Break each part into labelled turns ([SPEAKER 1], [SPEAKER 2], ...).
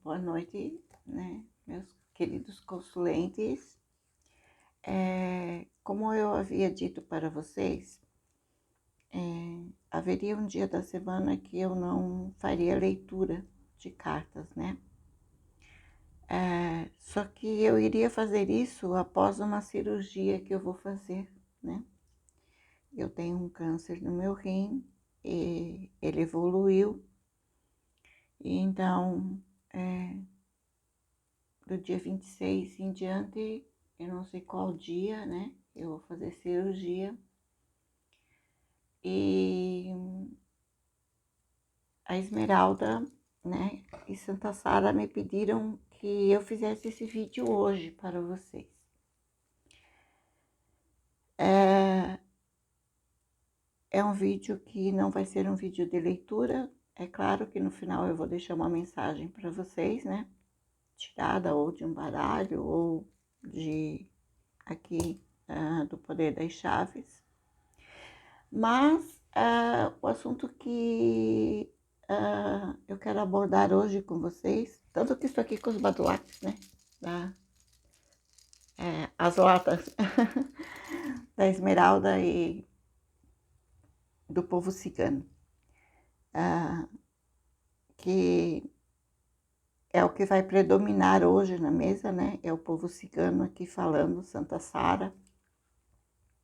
[SPEAKER 1] Boa noite, né, meus queridos consulentes. Como eu havia dito para vocês, haveria um dia da semana que eu não faria leitura de cartas, né? Só que eu iria fazer isso após uma cirurgia que eu vou fazer, né? Eu tenho um câncer no meu rim e ele evoluiu, e então do dia 26 em diante, eu não sei qual dia, né? Eu vou fazer cirurgia. E a Esmeralda, né, e Santa Sara me pediram que eu fizesse esse vídeo hoje para vocês. É um vídeo que não vai ser um vídeo de leitura. É claro que no final eu vou deixar uma mensagem para vocês, né? Tirada ou de um baralho ou de aqui do Poder das Chaves. Mas o assunto que eu quero abordar hoje com vocês, tanto que estou aqui com os badulaques, né? As latas da Esmeralda e do povo cigano, que é o que vai predominar hoje na mesa, né? É o povo cigano aqui falando, Santa Sara,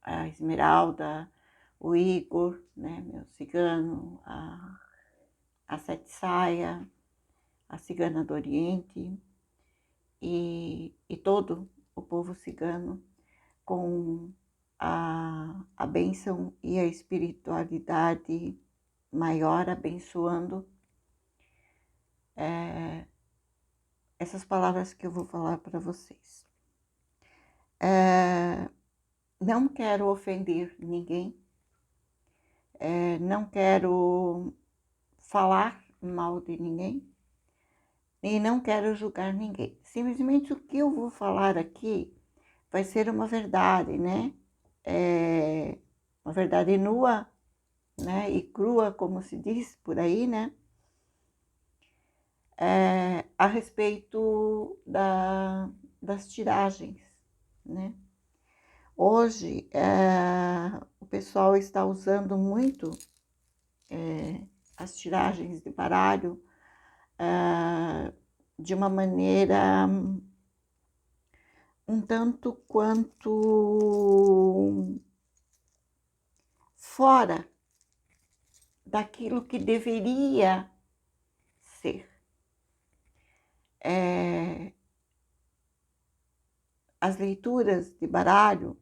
[SPEAKER 1] a Esmeralda, o Igor, né? Meu cigano, a Sete Saia, a Cigana do Oriente e todo o povo cigano com a bênção e a espiritualidade maior abençoando essas palavras que eu vou falar para vocês. Não quero ofender ninguém, não quero falar mal de ninguém e não quero julgar ninguém. Simplesmente o que eu vou falar aqui vai ser uma verdade, né? Uma verdade nua, né? E crua, como se diz por aí, né? A respeito das tiragens, né? Hoje, o pessoal está usando muito as tiragens de baralho de uma maneira um tanto quanto fora daquilo que deveria ser. As leituras de baralho,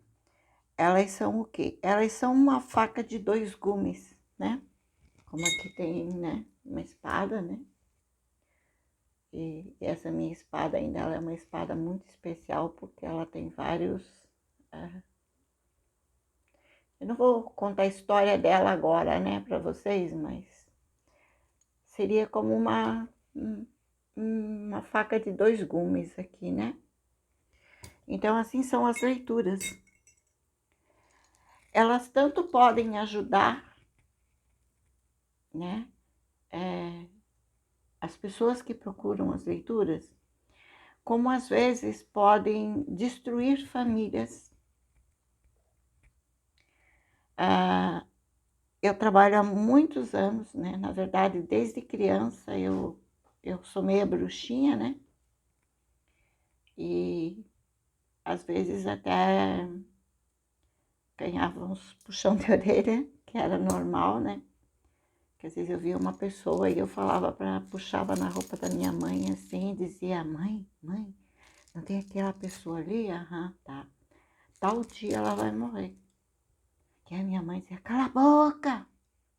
[SPEAKER 1] elas são o quê? Elas são uma faca de dois gumes, né? Como aqui tem, né, uma espada, né? E essa minha espada ainda ela é uma espada muito especial porque ela tem vários... Eu não vou contar a história dela agora, né, para vocês, mas seria como uma faca de dois gumes aqui, né? Então, assim são as leituras. Elas tanto podem ajudar, né, as pessoas que procuram as leituras, como às vezes podem destruir famílias. Eu trabalho há muitos anos, né? Na verdade, desde criança eu sou meia bruxinha, né? E às vezes até ganhava uns puxão de orelha, que era normal, né? Que às vezes eu via uma pessoa e eu falava puxava na roupa da minha mãe assim, e dizia: mãe, não tem aquela pessoa ali? Aham, tá. Tal dia ela vai morrer. Que a minha mãe dizia: cala a boca,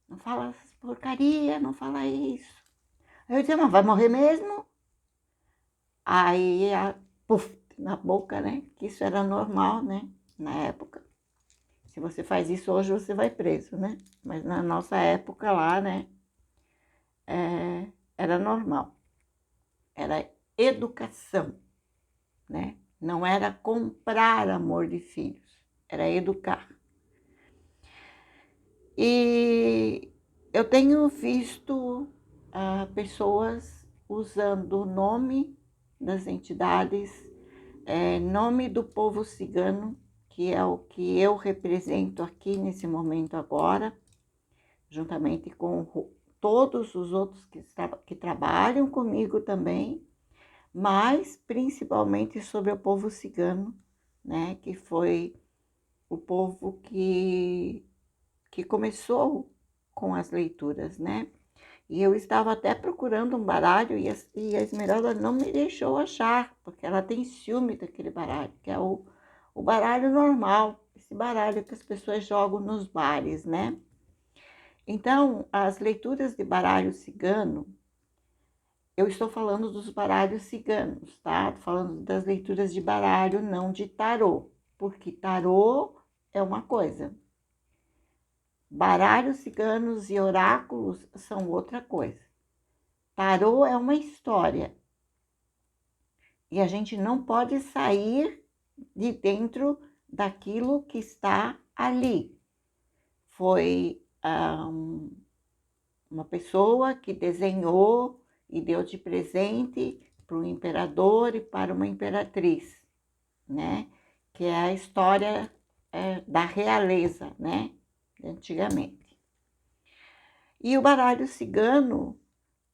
[SPEAKER 1] não fala essas porcaria, não fala isso. Eu dizia: mas vai morrer mesmo? Aí, puf, na boca, né? Que isso era normal, né? Na época. Se você faz isso hoje, você vai preso, né? Mas na nossa época lá, né? Era normal. Era educação, né? Não era comprar amor de filhos, era educar. E eu tenho visto pessoas usando o nome das entidades, nome do povo cigano, que é o que eu represento aqui nesse momento agora, juntamente com todos os outros que trabalham comigo também, mas principalmente sobre o povo cigano, né, que foi o povo que começou com as leituras, né? E eu estava até procurando um baralho e a Esmeralda não me deixou achar, porque ela tem ciúme daquele baralho, que é o baralho normal, esse baralho que as pessoas jogam nos bares, né? Então, as leituras de baralho cigano, eu estou falando dos baralhos ciganos, tá? Estou falando das leituras de baralho, não de tarô, porque tarô é uma coisa. Baralhos ciganos e oráculos são outra coisa. Tarô é uma história. E a gente não pode sair de dentro daquilo que está ali. Foi uma pessoa que desenhou e deu de presente para um imperador e para uma imperatriz, né? Que é a história da realeza, né? Antigamente. E o baralho cigano,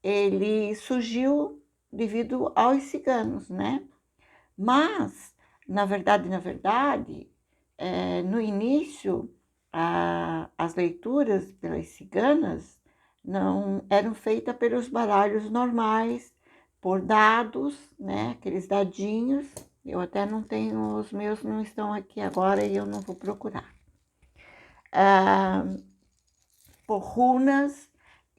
[SPEAKER 1] ele surgiu devido aos ciganos, né? Mas, na verdade, no início, as leituras pelas ciganas não eram feitas pelos baralhos normais, por dados, né? Aqueles dadinhos. Eu até não tenho, os meus não estão aqui agora e eu não vou procurar. Por runas,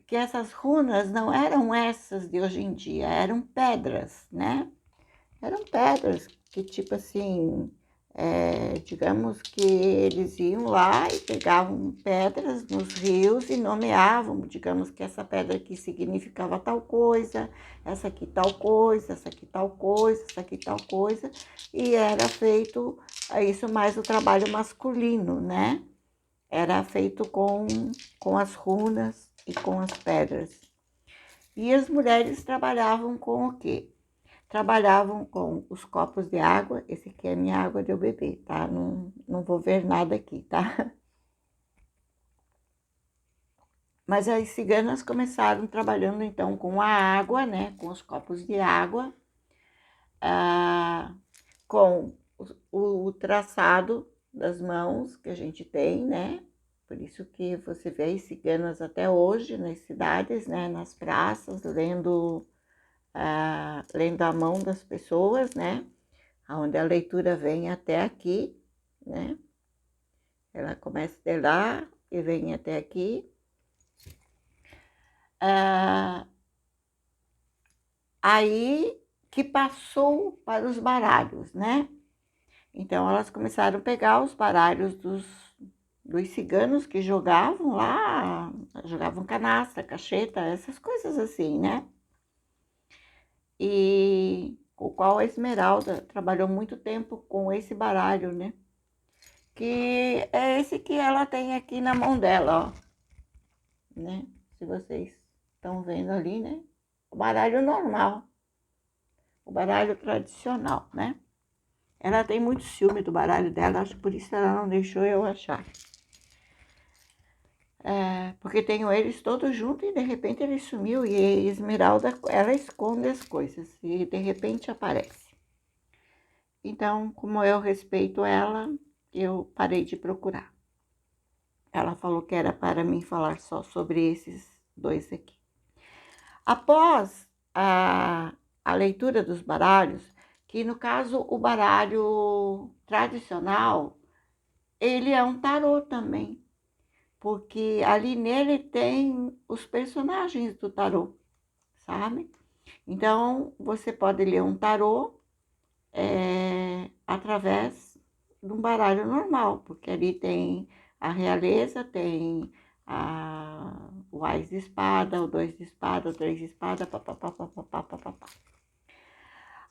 [SPEAKER 1] que essas runas não eram essas de hoje em dia, eram pedras, né? Eram pedras que, tipo assim, digamos que eles iam lá e pegavam pedras nos rios e nomeavam, digamos que essa pedra aqui significava tal coisa, essa aqui tal coisa, essa aqui tal coisa, essa aqui tal coisa, e era feito isso mais o trabalho masculino, né? Era feito com as runas e com as pedras. E as mulheres trabalhavam com o quê? Trabalhavam com os copos de água. Esse aqui é minha água de eu beber, tá? Não vou ver nada aqui, tá? Mas as ciganas começaram trabalhando então com a água, né? Com os copos de água, com o traçado das mãos que a gente tem, né? Por isso que você vê as ciganas até hoje nas cidades, né? Nas praças, lendo a mão das pessoas, né? Onde a leitura vem até aqui, né? Ela começa de lá e vem até aqui. Aí que passou para os baralhos, né? Então elas começaram a pegar os baralhos dos ciganos que jogavam lá, jogavam canastra, cacheta, essas coisas assim, né? E o qual a Esmeralda trabalhou muito tempo com esse baralho, né? Que é esse que ela tem aqui na mão dela, ó, né? Se vocês estão vendo ali, né? O baralho normal, o baralho tradicional, né? Ela tem muito ciúme do baralho dela, acho que por isso ela não deixou eu achar. Porque tenho eles todos juntos e de repente ele sumiu e a Esmeralda, ela esconde as coisas e de repente aparece. Então, como eu respeito ela, eu parei de procurar. Ela falou que era para mim falar só sobre esses dois aqui. Após a leitura dos baralhos, que no caso o baralho tradicional, ele é um tarô também, porque ali nele tem os personagens do tarô, sabe? Então, você pode ler um tarô através de um baralho normal, porque ali tem a realeza, tem o ás de espada, o dois de espada, o três de espada, papapá, papapá, papapá.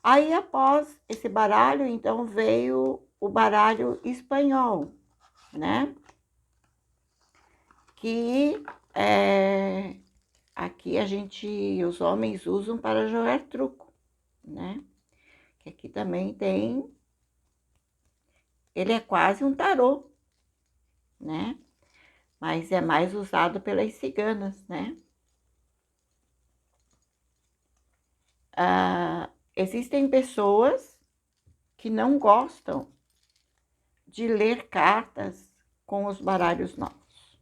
[SPEAKER 1] Aí, após esse baralho, então, veio o baralho espanhol, né? Que aqui os homens usam para jogar truco, né? Que aqui também tem, ele é quase um tarô, né? Mas é mais usado pelas ciganas, né? Existem pessoas que não gostam de ler cartas com os baralhos novos.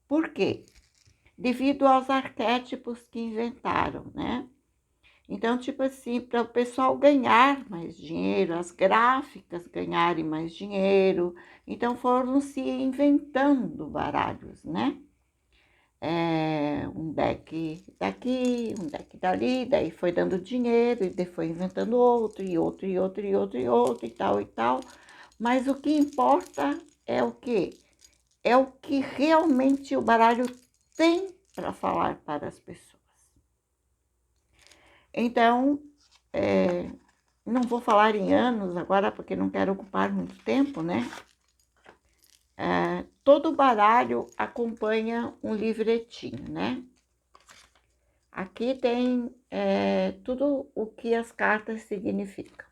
[SPEAKER 1] Por quê? Devido aos arquétipos que inventaram, né? Então, tipo assim, para o pessoal ganhar mais dinheiro, as gráficas ganharem mais dinheiro, então foram se inventando baralhos, né? Um deck daqui, um deck dali, daí foi dando dinheiro, e daí foi inventando outro, e outro, e outro, e outro, e outro, e tal. Mas o que importa é o quê? É o que realmente o baralho tem para falar para as pessoas. Então, não vou falar em anos agora, porque não quero ocupar muito tempo, né? Todo baralho acompanha um livretinho, né? Aqui tem tudo o que as cartas significam.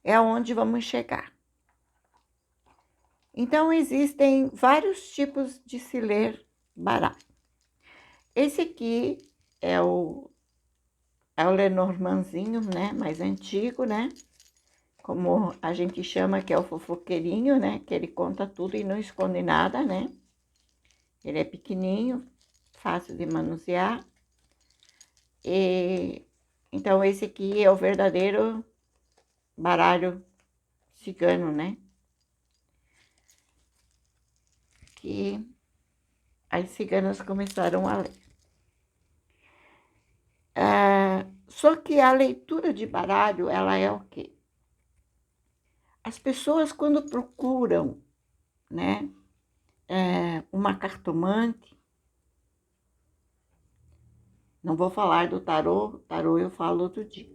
[SPEAKER 1] É onde vamos chegar. Então, existem vários tipos de se ler baralho. Esse aqui é o Lenormandzinho, né? Mais antigo, né? Como a gente chama, que é o fofoqueirinho, né? Que ele conta tudo e não esconde nada, né? Ele é pequenininho, fácil de manusear. Então, esse aqui é o verdadeiro baralho cigano, né? Que as ciganas começaram a ler. Só que a leitura de baralho, ela é o quê? As pessoas, quando procuram, né, uma cartomante, não vou falar do tarô eu falo outro dia.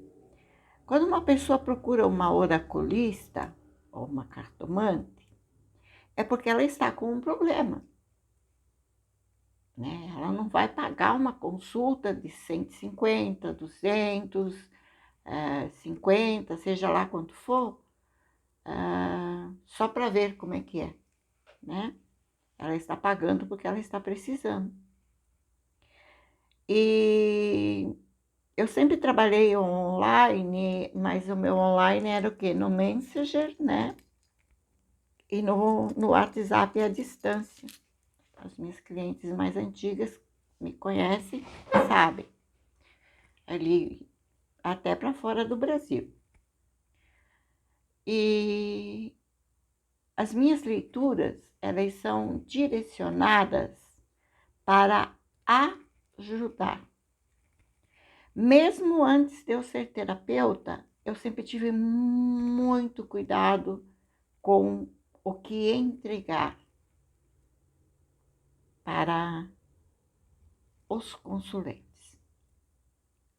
[SPEAKER 1] Quando uma pessoa procura uma oraculista ou uma cartomante, é porque ela está com um problema, né? Ela não vai pagar uma consulta de 150, 200, 50, seja lá quanto for, só para ver como é que é, né? Ela está pagando porque ela está precisando. E eu sempre trabalhei online, mas o meu online era o quê? No Messenger, né? E no WhatsApp à distância. As minhas clientes mais antigas me conhecem, sabem. Ali até para fora do Brasil. E as minhas leituras, elas são direcionadas para ajudar. Mesmo antes de eu ser terapeuta, eu sempre tive muito cuidado com o que entregar para os consulentes,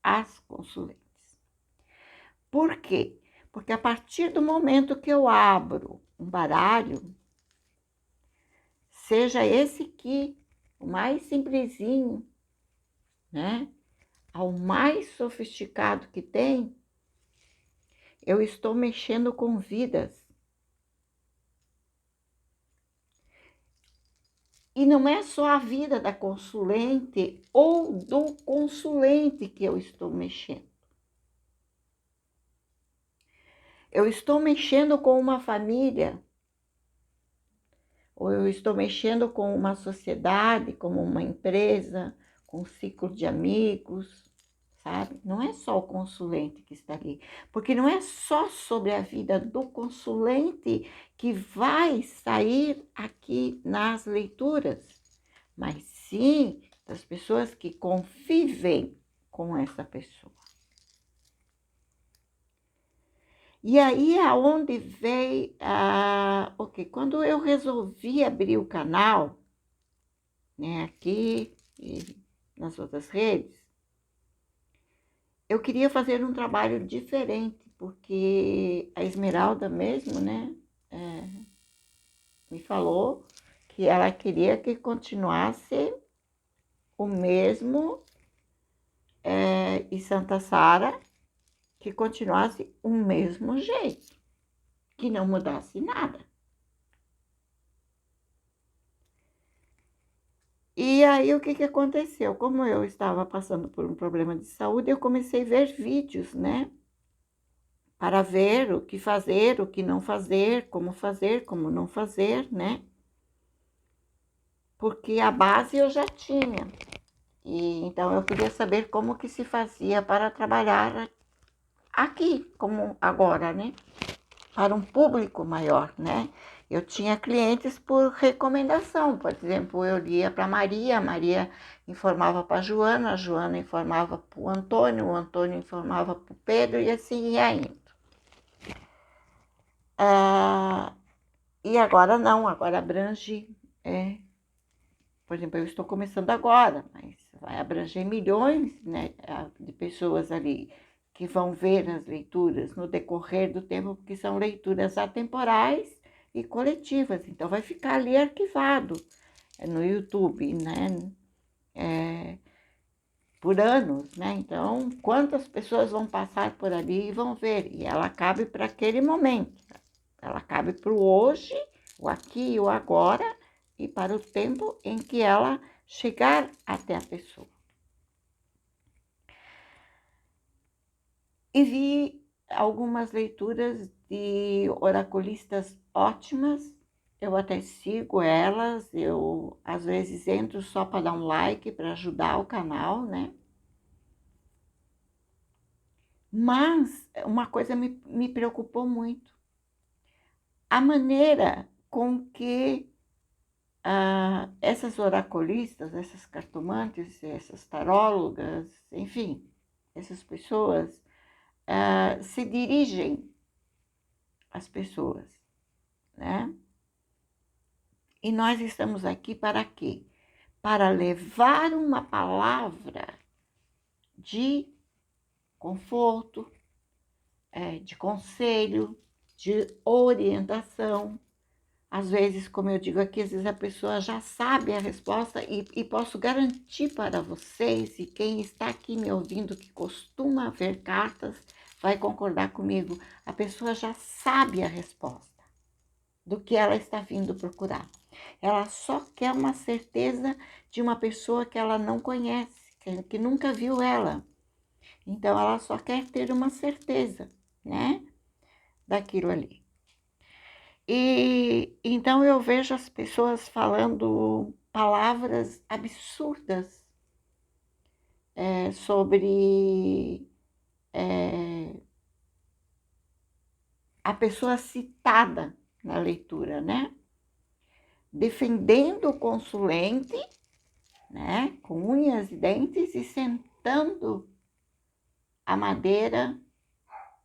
[SPEAKER 1] as consulentes. Por quê? Porque a partir do momento que eu abro um baralho, seja esse aqui, o mais simplesinho, né? Ao mais sofisticado que tem, eu estou mexendo com vidas. E não é só a vida da consulente ou do consulente que eu estou mexendo. Eu estou mexendo com uma família, ou eu estou mexendo com uma sociedade, como uma empresa, com um ciclo de amigos, sabe? Não é só o consulente que está ali, porque não é só sobre a vida do consulente que vai sair aqui nas leituras, mas sim das pessoas que convivem com essa pessoa. E aí é onde veio quando eu resolvi abrir o canal, né, aqui e nas outras redes, eu queria fazer um trabalho diferente, porque a Esmeralda mesmo, né, me falou que ela queria que continuasse o mesmo, e Santa Sara, que continuasse o mesmo jeito, que não mudasse nada. E aí o que aconteceu? Como eu estava passando por um problema de saúde, eu comecei a ver vídeos, né? Para ver o que fazer, o que não fazer, como não fazer, né? Porque a base eu já tinha. E então eu queria saber como que se fazia para trabalhar aqui, como agora, né? Para um público maior, né? Eu tinha clientes por recomendação, por exemplo, eu lia para a Maria informava para a Joana informava para o Antônio informava para o Pedro e assim ia indo. E agora não, agora abrange, por exemplo, eu estou começando agora, mas vai abranger milhões, né, de pessoas ali que vão ver as leituras no decorrer do tempo, porque são leituras atemporais e coletivas, então vai ficar ali arquivado no YouTube, né, por anos, né? Então, quantas pessoas vão passar por ali e vão ver? E ela cabe para aquele momento, ela cabe para o hoje, o aqui e o agora, e para o tempo em que ela chegar até a pessoa. E vi algumas leituras de oraculistas ótimas, eu até sigo elas, eu às vezes entro só para dar um like, para ajudar o canal, né? Mas uma coisa me preocupou muito. A maneira com que essas oraculistas, essas cartomantes, essas tarólogas, enfim, essas pessoas se dirigem às pessoas, né? E nós estamos aqui para quê? Para levar uma palavra de conforto, de conselho, de orientação. Às vezes, como eu digo aqui, às vezes a pessoa já sabe a resposta e posso garantir para vocês, e quem está aqui me ouvindo que costuma ver cartas, vai concordar comigo, a pessoa já sabe a resposta do que ela está vindo procurar. Ela só quer uma certeza de uma pessoa que ela não conhece, que nunca viu ela. Então, ela só quer ter uma certeza, né, daquilo ali. E então eu vejo as pessoas falando palavras absurdas sobre a pessoa citada na leitura, né? Defendendo o consulente, né? Com unhas e dentes e sentando a madeira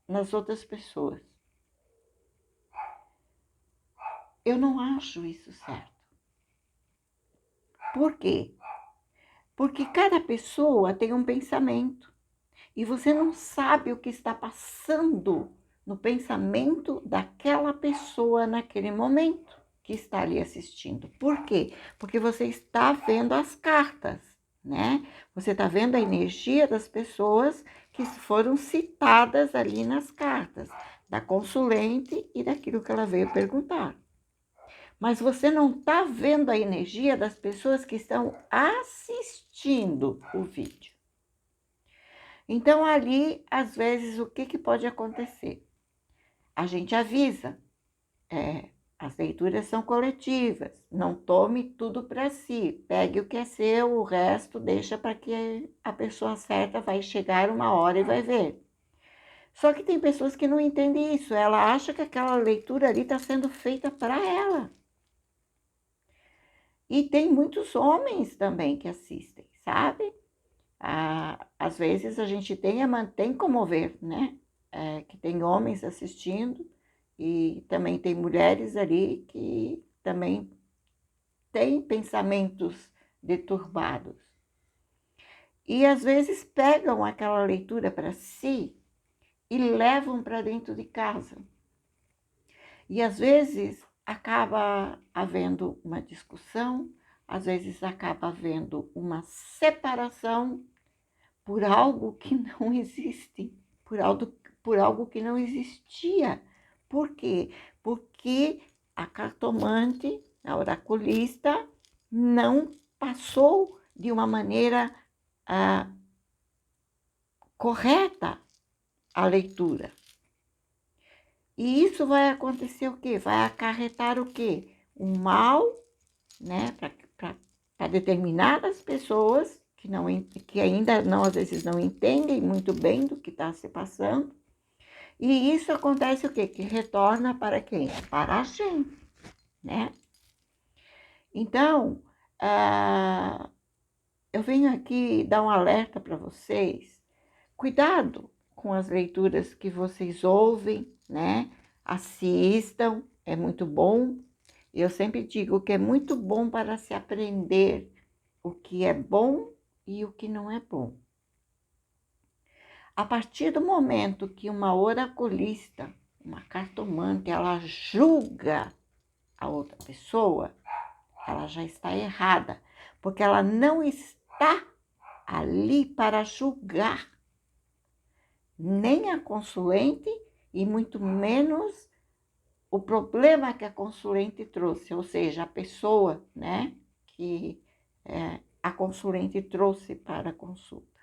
[SPEAKER 1] nas outras pessoas. Eu não acho isso certo. Por quê? Porque cada pessoa tem um pensamento e você não sabe o que está passando no pensamento daquela pessoa naquele momento que está ali assistindo. Por quê? Porque você está vendo as cartas, né? Você está vendo a energia das pessoas que foram citadas ali nas cartas, da consulente e daquilo que ela veio perguntar. Mas você não está vendo a energia das pessoas que estão assistindo o vídeo. Então, ali, às vezes, o que pode acontecer? A gente avisa, as leituras são coletivas, não tome tudo para si, pegue o que é seu, o resto deixa para que a pessoa certa vai chegar uma hora e vai ver. Só que tem pessoas que não entendem isso, ela acha que aquela leitura ali está sendo feita para ela. E tem muitos homens também que assistem, sabe? Às vezes a gente tem como ver, né? Que tem homens assistindo e também tem mulheres ali que também têm pensamentos deturbados. E às vezes pegam aquela leitura para si e levam para dentro de casa. E às vezes acaba havendo uma discussão, às vezes acaba havendo uma separação por algo que não existe, por algo que não existia. Por quê? Porque a cartomante, a oraculista, não passou de uma maneira correta a leitura. E isso vai acontecer o quê? Vai acarretar o quê? Um mal, né, para determinadas pessoas que ainda não, às vezes não entendem muito bem do que está se passando. E isso acontece o quê? Que retorna para quem? Para a gente, né? Então, eu venho aqui dar um alerta para vocês. Cuidado com as leituras que vocês ouvem, né? Assistam, é muito bom. Eu sempre digo que é muito bom para se aprender o que é bom e o que não é bom. A partir do momento que uma oraculista, uma cartomante, ela julga a outra pessoa, ela já está errada, porque ela não está ali para julgar nem a consulente e muito menos o problema que a consulente trouxe, ou seja, a pessoa, né, que a consulente trouxe para a consulta.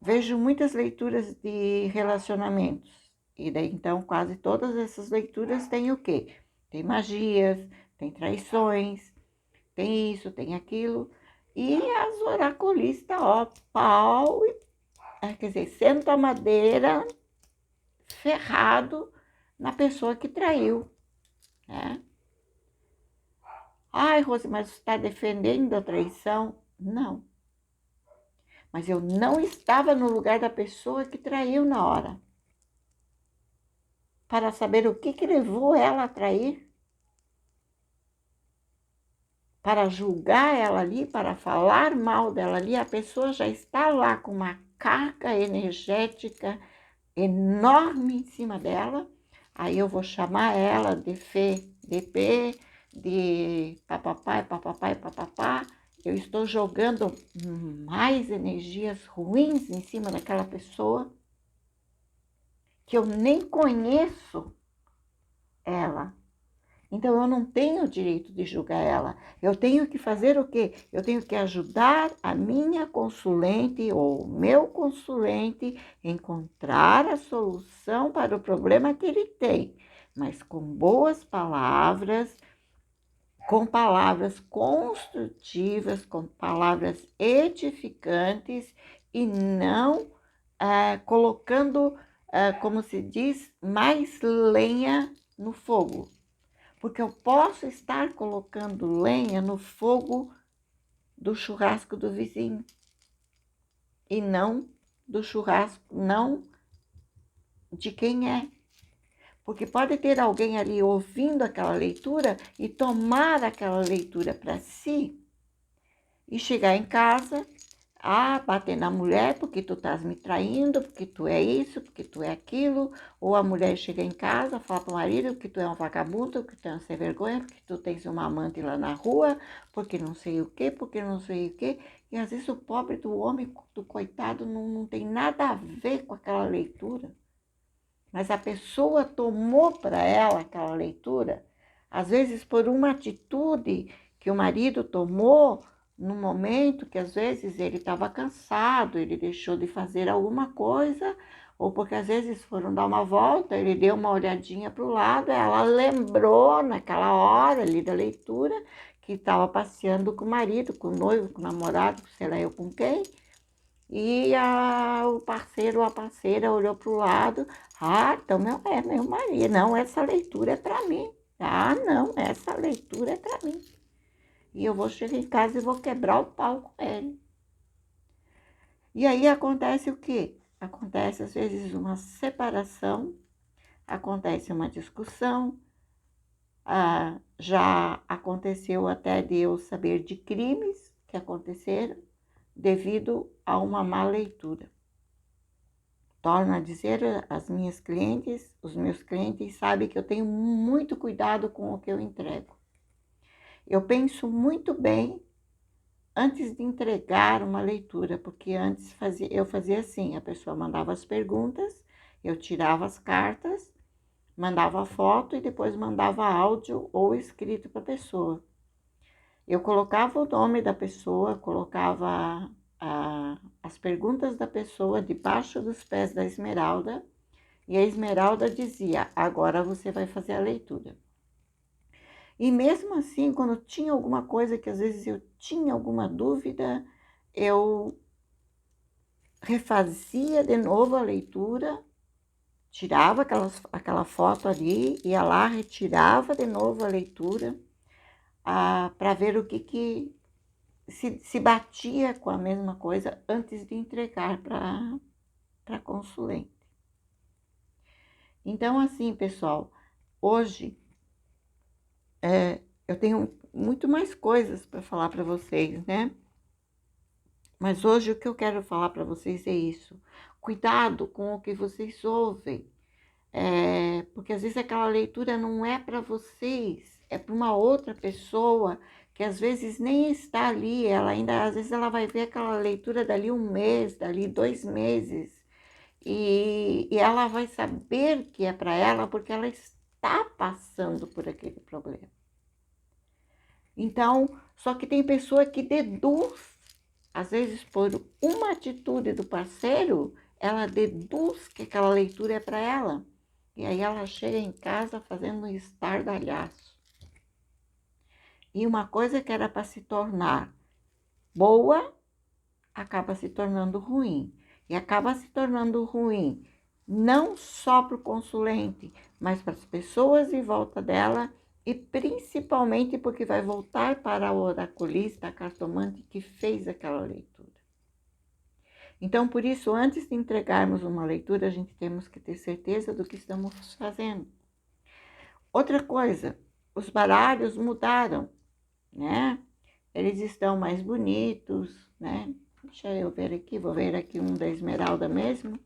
[SPEAKER 1] Vejo muitas leituras de relacionamentos, e daí então quase todas essas leituras têm o quê? Tem magias, tem traições, tem isso, tem aquilo, e as oraculistas, ó, pau, quer dizer, senta a madeira ferrado na pessoa que traiu, né? Ai, Rose, mas você está defendendo a traição? Não. Mas eu não estava no lugar da pessoa que traiu na hora. Para saber o que levou ela a trair. Para julgar ela ali, para falar mal dela ali, a pessoa já está lá com uma carga energética enorme em cima dela. Aí eu vou chamar ela de Fê, de P, de papapá, papapá, papapá. Eu estou jogando mais energias ruins em cima daquela pessoa que eu nem conheço ela. Então eu não tenho o direito de julgar ela. Eu tenho que fazer o quê? Eu tenho que ajudar a minha consulente ou o meu consulente a encontrar a solução para o problema que ele tem, mas com boas palavras, com palavras construtivas, com palavras edificantes e não colocando, como se diz, mais lenha no fogo. Porque eu posso estar colocando lenha no fogo do churrasco do vizinho e não do churrasco, não de quem é. Porque pode ter alguém ali ouvindo aquela leitura e tomar aquela leitura para si e chegar em casa, bater na mulher porque tu estás me traindo, porque tu é isso, porque tu é aquilo. Ou a mulher chega em casa, fala para o marido que tu é um vagabundo, que tu é um sem vergonha, porque tu tens uma amante lá na rua, porque não sei o quê, porque não sei o quê. E às vezes o pobre do homem, do coitado, não tem nada a ver com aquela leitura. Mas a pessoa tomou para ela aquela leitura, às vezes por uma atitude que o marido tomou no momento que às vezes ele estava cansado, ele deixou de fazer alguma coisa, ou porque às vezes foram dar uma volta, ele deu uma olhadinha para o lado, ela lembrou naquela hora ali da leitura que estava passeando com o marido, com o noivo, com o namorado, sei lá eu com quem, e o parceiro ou a parceira olhou para o lado. Então é meu marido. Não, essa leitura é para mim. Não, essa leitura é para mim. E eu vou chegar em casa e vou quebrar o pau com ele. E aí acontece o quê? Acontece às vezes uma separação, acontece uma discussão. Já aconteceu até de eu saber de crimes que aconteceram devido a uma má leitura. torno a dizer, as minhas clientes, os meus clientes sabem que eu tenho muito cuidado com o que eu entrego. Eu penso muito bem antes de entregar uma leitura, porque antes eu fazia assim, a pessoa mandava as perguntas, eu tirava as cartas, mandava a foto e depois mandava áudio ou escrito para a pessoa. Eu colocava o nome da pessoa, colocava as perguntas da pessoa debaixo dos pés da Esmeralda, e a Esmeralda dizia: agora você vai fazer a leitura. E mesmo assim, quando tinha alguma coisa que às vezes eu tinha alguma dúvida, eu refazia de novo a leitura, tirava aquela foto ali, ia lá, retirava de novo a leitura, para ver o que se batia com a mesma coisa antes de entregar para a consulente. Então, assim, pessoal, hoje eu tenho muito mais coisas para falar para vocês, né? Mas hoje o que eu quero falar para vocês é isso. Cuidado com o que vocês ouvem. Porque às vezes aquela leitura não é para vocês, é para uma outra pessoa que às vezes nem está ali, às vezes ela vai ver aquela leitura dali 1 mês, dali 2 meses, e ela vai saber que é para ela porque ela está passando por aquele problema. Então, só que tem pessoa que deduz, às vezes por uma atitude do parceiro, ela deduz que aquela leitura é para ela. E aí ela chega em casa fazendo um estardalhaço. E uma coisa que era para se tornar boa, acaba se tornando ruim. E acaba se tornando ruim não só para o consulente, mas para as pessoas em volta dela e principalmente porque vai voltar para o oraculista, a cartomante que fez aquela leitura. Então, por isso, antes de entregarmos uma leitura, a gente temos que ter certeza do que estamos fazendo. Outra coisa, os baralhos mudaram, né? Eles estão mais bonitos, né? Deixa eu ver aqui, vou ver aqui um da Esmeralda mesmo.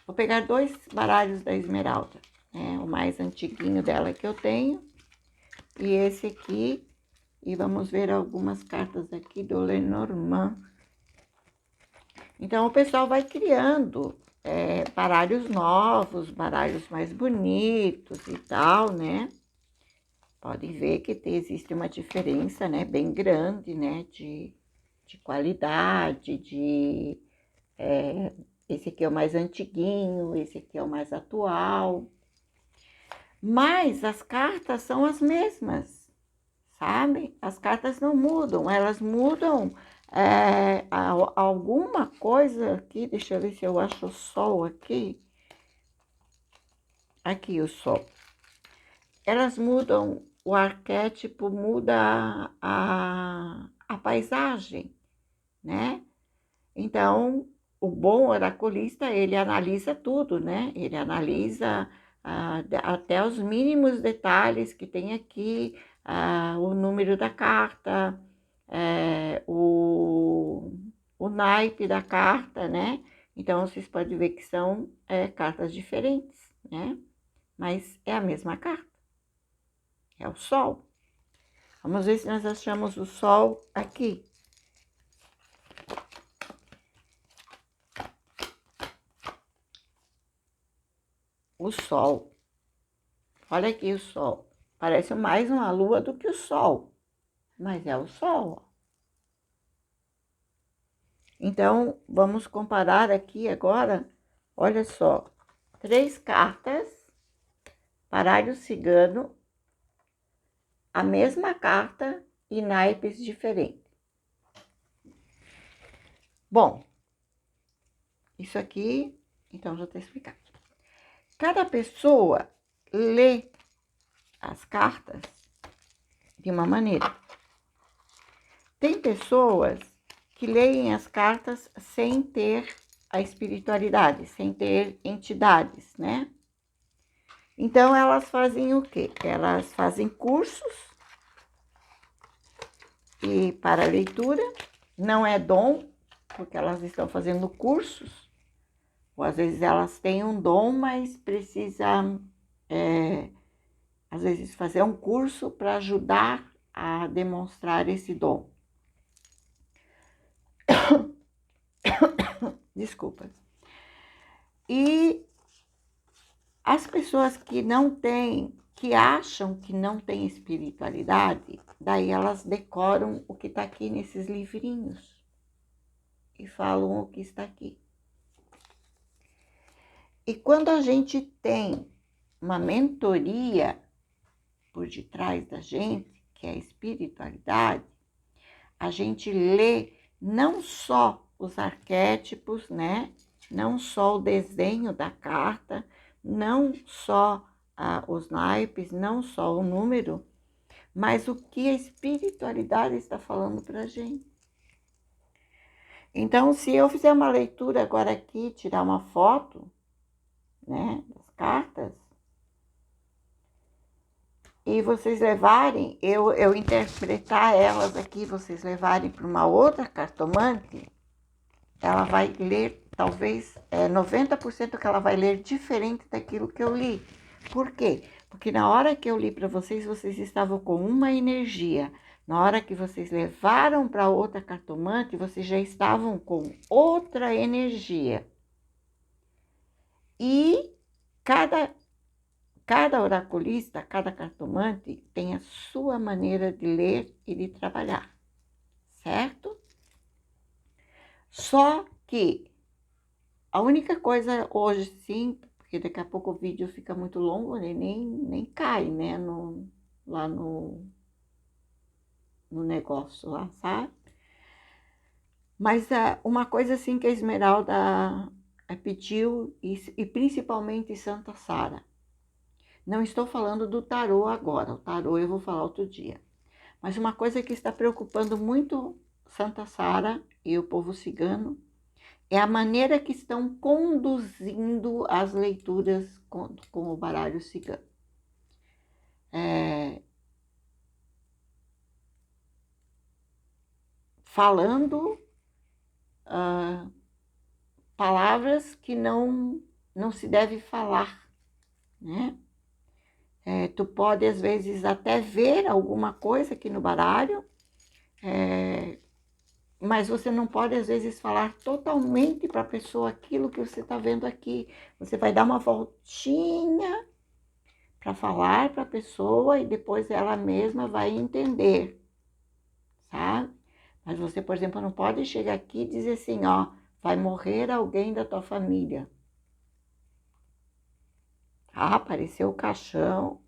[SPEAKER 1] Vou pegar 2 baralhos da Esmeralda, né? O mais antiguinho dela que eu tenho e esse aqui. E vamos ver algumas cartas aqui do Lenormand. Então, o pessoal vai criando baralhos novos, baralhos mais bonitos e tal, né? Podem ver que existe uma diferença, né, bem grande, né, de qualidade, esse aqui é o mais antiguinho, esse aqui é o mais atual. Mas as cartas são as mesmas, sabe? As cartas não mudam, elas mudam alguma coisa aqui, deixa eu ver se eu acho o sol aqui. Aqui o sol. Elas mudam, o arquétipo muda a paisagem, né? Então, o bom oraculista, ele analisa tudo, né? Ele analisa até os mínimos detalhes que tem aqui, o número da carta, o naipe da carta, né? Então, vocês podem ver que são cartas diferentes, né? Mas é a mesma carta. É o sol. Vamos ver se nós achamos o sol aqui. O sol. Olha aqui o sol. Parece mais uma lua do que o sol. Mas é o sol. Então, vamos comparar aqui agora. Olha só. 3 cartas. Baralho cigano. A mesma carta e naipes diferentes. Bom, isso aqui, então já está explicado. Cada pessoa lê as cartas de uma maneira. Tem pessoas que leem as cartas sem ter a espiritualidade, sem ter entidades, né? Então, elas fazem o quê? Elas fazem cursos e para leitura, não é dom, porque elas estão fazendo cursos, Ou às vezes elas têm um dom, mas precisam, às vezes, fazer um curso para ajudar a demonstrar esse dom. Desculpa. E as pessoas que não têm, que acham que não têm espiritualidade, daí elas decoram o que está aqui nesses livrinhos e falam o que está aqui. E quando a gente tem uma mentoria por detrás da gente, que é a espiritualidade, a gente lê não só os arquétipos, né? Não só o desenho da carta, não só os naipes, não só o número, mas o que a espiritualidade está falando para a gente. Então, se eu fizer uma leitura agora aqui, tirar uma foto, né, das cartas, e vocês levarem, eu interpretar elas aqui, vocês levarem para uma outra cartomante, ela vai ler, talvez, 90% que ela vai ler diferente daquilo que eu li. Por quê? Porque na hora que eu li para vocês, vocês estavam com uma energia. Na hora que vocês levaram para outra cartomante, vocês já estavam com outra energia. E cada oraculista, cada cartomante tem a sua maneira de ler e de trabalhar, certo? Só que a única coisa hoje, sim, porque daqui a pouco o vídeo fica muito longo, né? nem cai, né, lá no negócio lá, sabe? Mas uma coisa assim que a Esmeralda pediu, e principalmente Santa Sara. Não estou falando do tarô agora, o tarô eu vou falar outro dia. Mas uma coisa que está preocupando muito Santa Sara e o povo cigano é a maneira que estão conduzindo as leituras com o baralho cigano. Falando palavras que não se deve falar, né? Tu pode, às vezes, até ver alguma coisa aqui no baralho, mas você não pode, às vezes, falar totalmente para a pessoa aquilo que você está vendo aqui. Você vai dar uma voltinha para falar para a pessoa e depois ela mesma vai entender, sabe? Mas você, por exemplo, não pode chegar aqui e dizer assim, ó, vai morrer alguém da tua família. Ah, apareceu o caixão.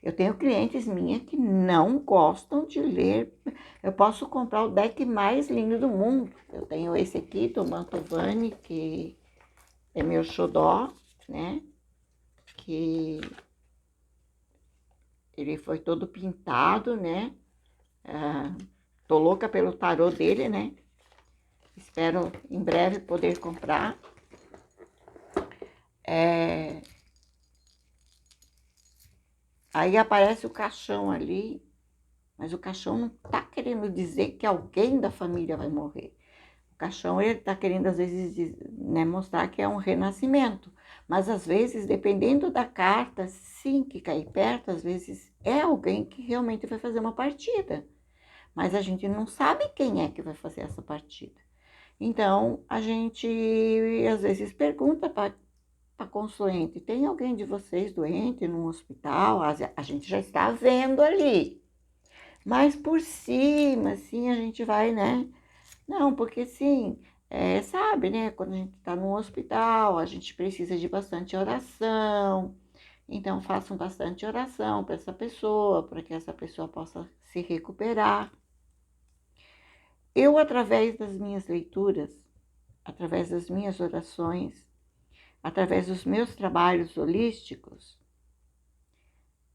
[SPEAKER 1] Eu tenho clientes minhas que não gostam de ler. Eu posso comprar o deck mais lindo do mundo. Eu tenho esse aqui do Mantovani, que é meu xodó, né? Que ele foi todo pintado, né? Tô louca pelo tarô dele, né? Espero em breve poder comprar. Aí aparece o caixão ali, mas o caixão não tá querendo dizer que alguém da família vai morrer. O caixão, ele tá querendo, às vezes, né, mostrar que é um renascimento. Mas, às vezes, dependendo da carta, sim, que cair perto, às vezes é alguém que realmente vai fazer uma partida. Mas a gente não sabe quem é que vai fazer essa partida. Então, a gente, às vezes, pergunta para consulente, tem alguém de vocês doente num hospital? A gente já está vendo ali. Mas por cima, assim, a gente vai, né? Não, porque sim, sabe, né? Quando a gente está num hospital, a gente precisa de bastante oração. Então, façam bastante oração para essa pessoa, para que essa pessoa possa se recuperar. Eu, através das minhas leituras, através das minhas orações, através dos meus trabalhos holísticos,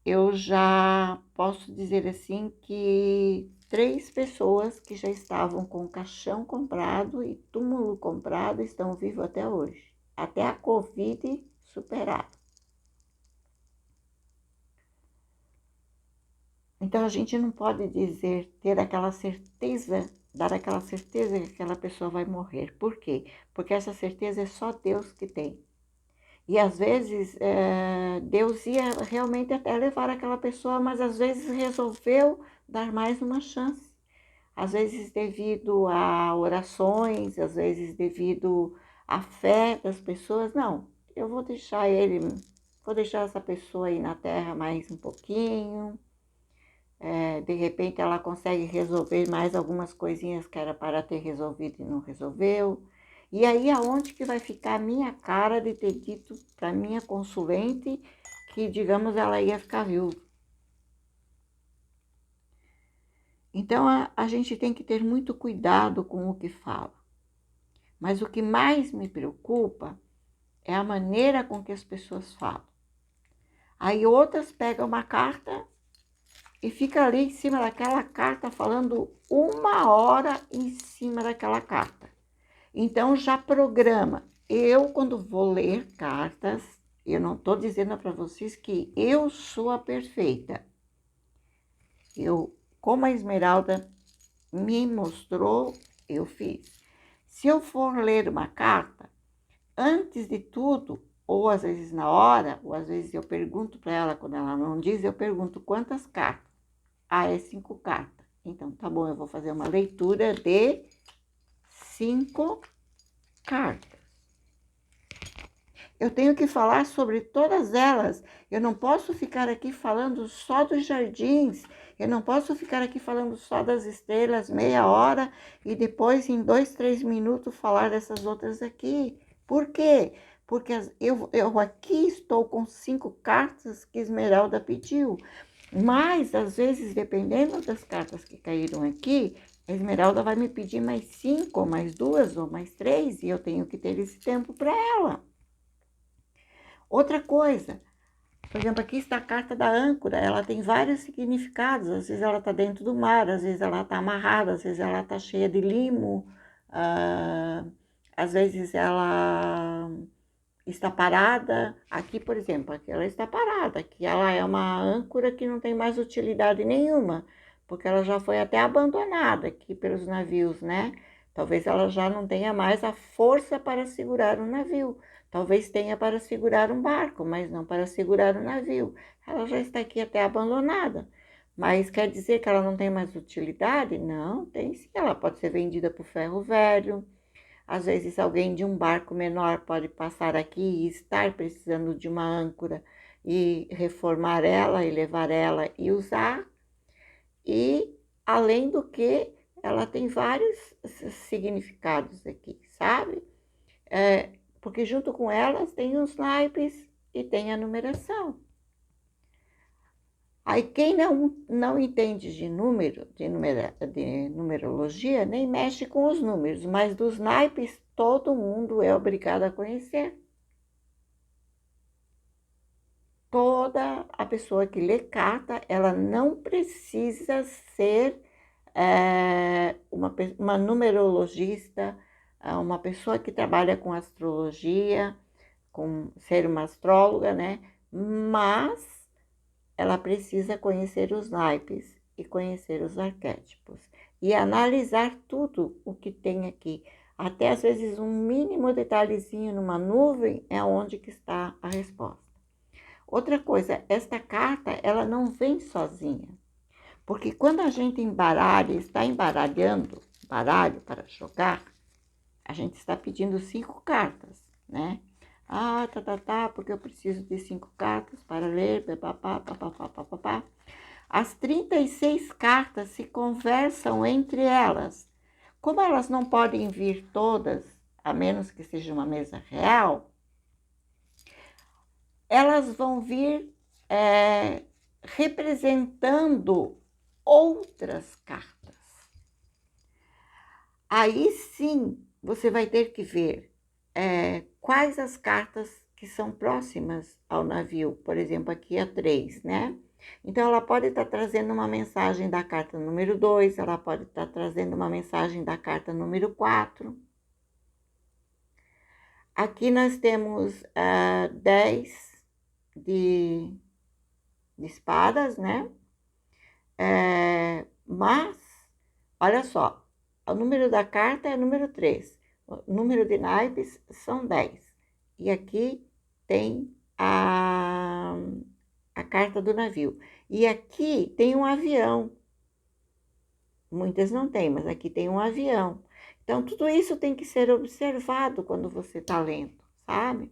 [SPEAKER 1] eu já posso dizer assim que 3 pessoas que já estavam com caixão comprado e túmulo comprado estão vivos até hoje, até a Covid superar. Então a gente não pode dizer, ter aquela certeza dar aquela certeza que aquela pessoa vai morrer. Por quê? Porque essa certeza é só Deus que tem. E às vezes Deus ia realmente até levar aquela pessoa, mas às vezes resolveu dar mais uma chance. Às vezes devido a orações, às vezes devido à fé das pessoas. Não, eu vou deixar essa pessoa aí na terra mais um pouquinho. De repente ela consegue resolver mais algumas coisinhas que era para ter resolvido e não resolveu. E aí aonde que vai ficar a minha cara de ter dito para minha consulente que, digamos, ela ia ficar viúva? Então a gente tem que ter muito cuidado com o que fala. Mas o que mais me preocupa é a maneira com que as pessoas falam. Aí outras pegam uma carta e fica ali em cima daquela carta falando 1 hora em cima daquela carta. Então já programa. Eu, quando vou ler cartas, eu não estou dizendo para vocês que eu sou a perfeita. Eu, como a Esmeralda me mostrou, eu fiz. Se eu for ler uma carta, antes de tudo, ou às vezes na hora, ou às vezes eu pergunto para ela, quando ela não diz, eu pergunto quantas cartas. Ah, é 5 cartas. Então, tá bom, eu vou fazer uma leitura de 5 cartas. Eu tenho que falar sobre todas elas. Eu não posso ficar aqui falando só dos jardins. Eu não posso ficar aqui falando só das estrelas meia hora e depois, em 2, 3 minutos, falar dessas outras aqui. Por quê? Porque eu aqui estou com 5 cartas que Esmeralda pediu. Mas, às vezes, dependendo das cartas que caíram aqui, a Esmeralda vai me pedir mais 5, ou mais 2, ou mais 3, e eu tenho que ter esse tempo para ela. Outra coisa, por exemplo, aqui está a carta da âncora, ela tem vários significados. Às vezes ela está dentro do mar, às vezes ela está amarrada, às vezes ela está cheia de limo, às vezes ela está parada. Aqui, por exemplo, aqui ela está parada, aqui ela é uma âncora que não tem mais utilidade nenhuma, porque ela já foi até abandonada aqui pelos navios, né? Talvez ela já não tenha mais a força para segurar um navio. Talvez tenha para segurar um barco, mas não para segurar um navio. Ela já está aqui até abandonada. Mas quer dizer que ela não tem mais utilidade? Não, tem sim. Ela pode ser vendida por ferro velho. Às vezes alguém de um barco menor pode passar aqui e estar precisando de uma âncora e reformar ela e levar ela e usar. E, além do que, ela tem vários significados aqui, sabe? Porque junto com elas tem os naipes e tem a numeração. Aí quem não entende de numerologia, nem mexe com os números, mas dos naipes todo mundo é obrigado a conhecer. Toda a pessoa que lê carta, ela não precisa ser uma numerologista, uma pessoa que trabalha com astrologia, com ser uma astróloga, né? Mas ela precisa conhecer os naipes e conhecer os arquétipos e analisar tudo o que tem aqui. Até às vezes um mínimo detalhezinho numa nuvem é onde que está a resposta. Outra coisa, esta carta ela não vem sozinha, porque quando a gente embaralha, está embaralhando baralho para jogar, a gente está pedindo 5 cartas, né? Ah, porque eu preciso de 5 cartas para ler, papapá, papapá, papapá. As 36 cartas se conversam entre elas. Como elas não podem vir todas, a menos que seja uma mesa real, elas vão vir representando outras cartas. Aí sim, você vai ter que ver quais as cartas que são próximas ao navio. Por exemplo, aqui a 3, né? Então, ela pode estar trazendo uma mensagem da carta número 2, ela pode estar trazendo uma mensagem da carta número 4. Aqui nós temos 10 de espadas, né? Mas, olha só, O número da carta é número 3. O número de naipes são 10. E aqui tem a carta do navio. E aqui tem um avião. Muitas não tem, mas aqui tem um avião. Então, tudo isso tem que ser observado quando você está lendo, sabe?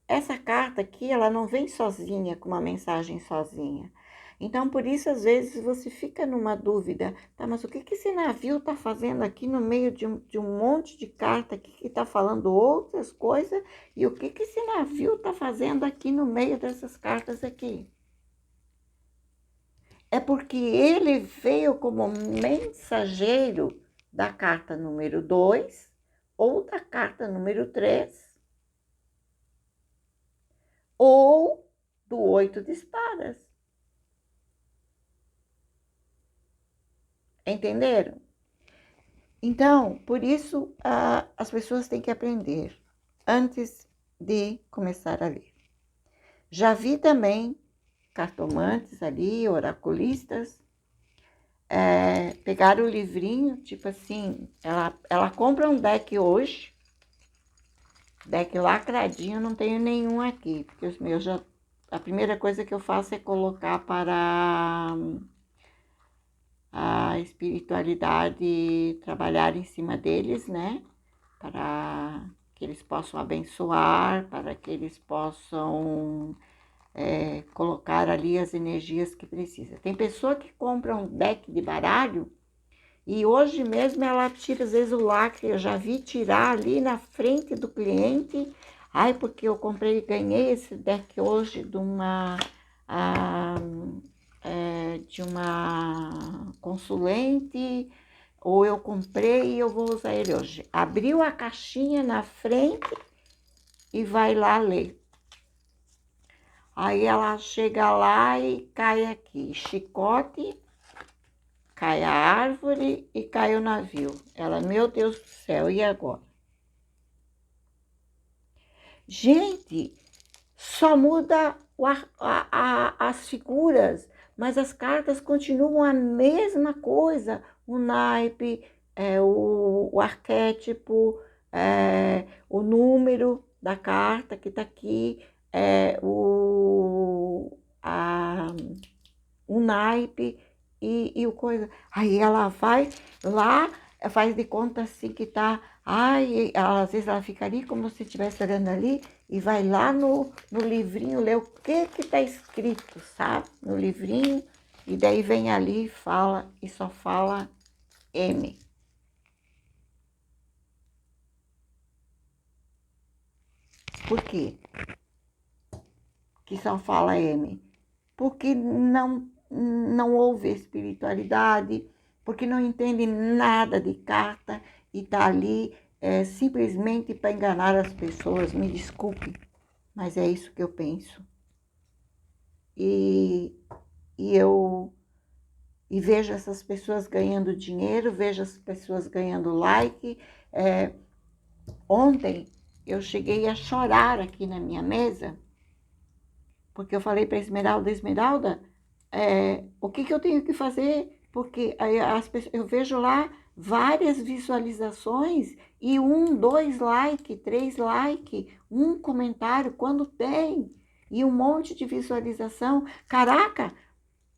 [SPEAKER 1] Essa carta aqui, ela não vem sozinha, com uma mensagem sozinha. Então, por isso, às vezes, você fica numa dúvida, tá, mas o que esse navio está fazendo aqui no meio de um monte de carta aqui que está falando outras coisas, e o que esse navio está fazendo aqui no meio dessas cartas aqui? É porque ele veio como mensageiro da carta número 2 ou da carta número 3 ou do 8 de espadas. Entenderam? Então, por isso, as pessoas têm que aprender antes de começar a ler. Já vi também cartomantes ali, oraculistas, pegaram o livrinho, tipo assim, ela compra um deck hoje, deck lacradinho, não tenho nenhum aqui, porque os meus já... A primeira coisa que eu faço é colocar para a espiritualidade trabalhar em cima deles, né? Para que eles possam abençoar, para que eles possam colocar ali as energias que precisa. Tem pessoa que compra um deck de baralho e hoje mesmo ela tira às vezes o lacre, eu já vi tirar ali na frente do cliente. Ai, porque eu comprei, ganhei esse deck hoje de uma consulente, ou eu comprei e eu vou usar ele hoje. Abriu a caixinha na frente e vai lá ler. Aí ela chega lá e cai aqui, chicote, cai a árvore e cai o navio. Ela, meu Deus do céu, e agora? Gente, só muda as figuras, mas as cartas continuam a mesma coisa. O naipe, o arquétipo, o número da carta que está aqui, o naipe e o coisa. Aí ela vai lá, faz de conta assim que tá. Ai, às vezes ela fica ali como se estivesse olhando ali e vai lá no livrinho ler o que está escrito, sabe? No livrinho, e daí vem ali e fala, e só fala M. Por quê que só fala M? Porque não houve espiritualidade, porque não entende nada de carta e está ali simplesmente para enganar as pessoas. Me desculpe, mas é isso que eu penso. E eu vejo essas pessoas ganhando dinheiro, vejo as pessoas ganhando like. Ontem eu cheguei a chorar aqui na minha mesa, porque eu falei para Esmeralda, Esmeralda, o que eu tenho que fazer? Porque eu vejo lá várias visualizações e 1, 2 like, 3 like, um comentário quando tem, e um monte de visualização. Caraca,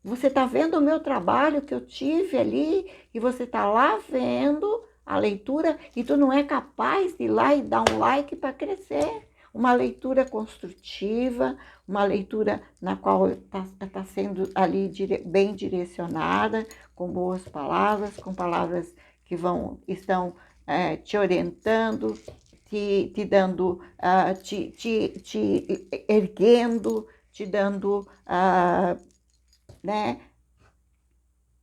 [SPEAKER 1] você está vendo o meu trabalho que eu tive ali e você está lá vendo a leitura e tu não é capaz de ir lá e dar um like para crescer. Uma leitura construtiva, uma leitura na qual está sendo ali bem direcionada, com boas palavras, com palavras que estão te orientando, te dando, te erguendo, te dando, né?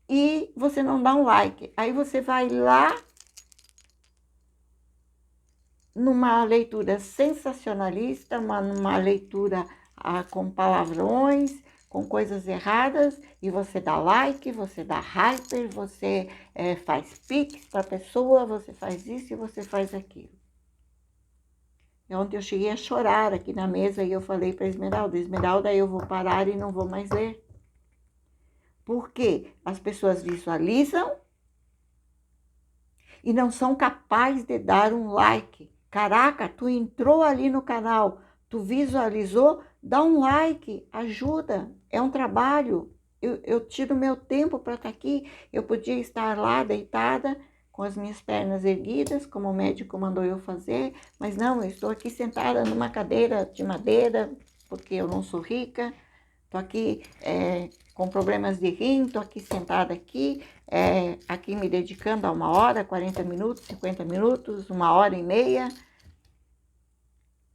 [SPEAKER 1] E você não dá um like. Aí você vai lá numa leitura sensacionalista, numa leitura com palavrões, com coisas erradas, e você dá like, você dá hyper, você faz pix para a pessoa, você faz isso e você faz aquilo. E ontem eu cheguei a chorar aqui na mesa e eu falei para Esmeralda, Esmeralda, eu vou parar e não vou mais ler. Porque as pessoas visualizam e não são capazes de dar um like. Caraca, tu entrou ali no canal, tu visualizou, dá um like, ajuda, é um trabalho. Eu tiro meu tempo para estar aqui. Eu podia estar lá deitada com as minhas pernas erguidas, como o médico mandou eu fazer, mas não, eu estou aqui sentada numa cadeira de madeira, porque eu não sou rica. Estou aqui com problemas de rim, estou aqui sentada aqui, aqui me dedicando a 1 hora, 40 minutos, 50 minutos, 1 hora e meia.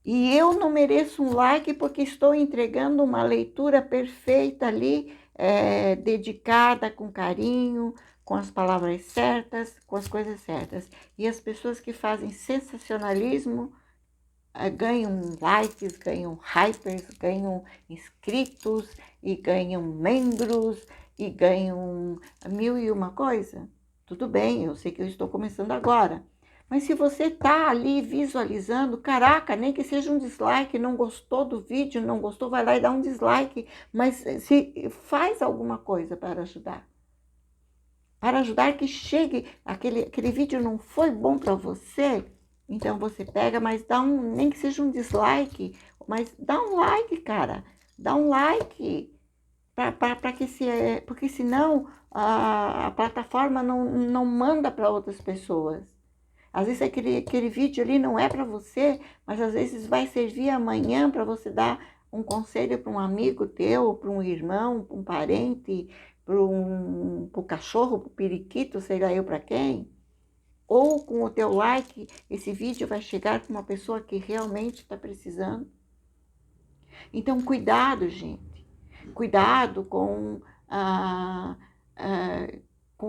[SPEAKER 1] E eu não mereço um like porque estou entregando uma leitura perfeita ali, dedicada, com carinho, com as palavras certas, com as coisas certas. E as pessoas que fazem sensacionalismo ganham likes, ganham hypers, ganham inscritos e ganham membros e ganham 1001 coisa. Tudo bem, eu sei que eu estou começando agora. Mas se você está ali visualizando, caraca, nem que seja um dislike, não gostou do vídeo, não gostou, vai lá e dá um dislike. Mas se faz alguma coisa para ajudar. Para ajudar que chegue, aquele vídeo não foi bom para você, então você pega, mas dá nem que seja um dislike, mas dá um like, cara. Dá um like. Para que porque senão a plataforma não manda para outras pessoas. Às vezes aquele vídeo ali não é para você, mas às vezes vai servir amanhã para você dar um conselho para um amigo teu, para um irmão, para um parente, para o cachorro, para o periquito, sei lá eu para quem. Ou com o teu like, esse vídeo vai chegar para uma pessoa que realmente está precisando. Então, cuidado, gente. Cuidado com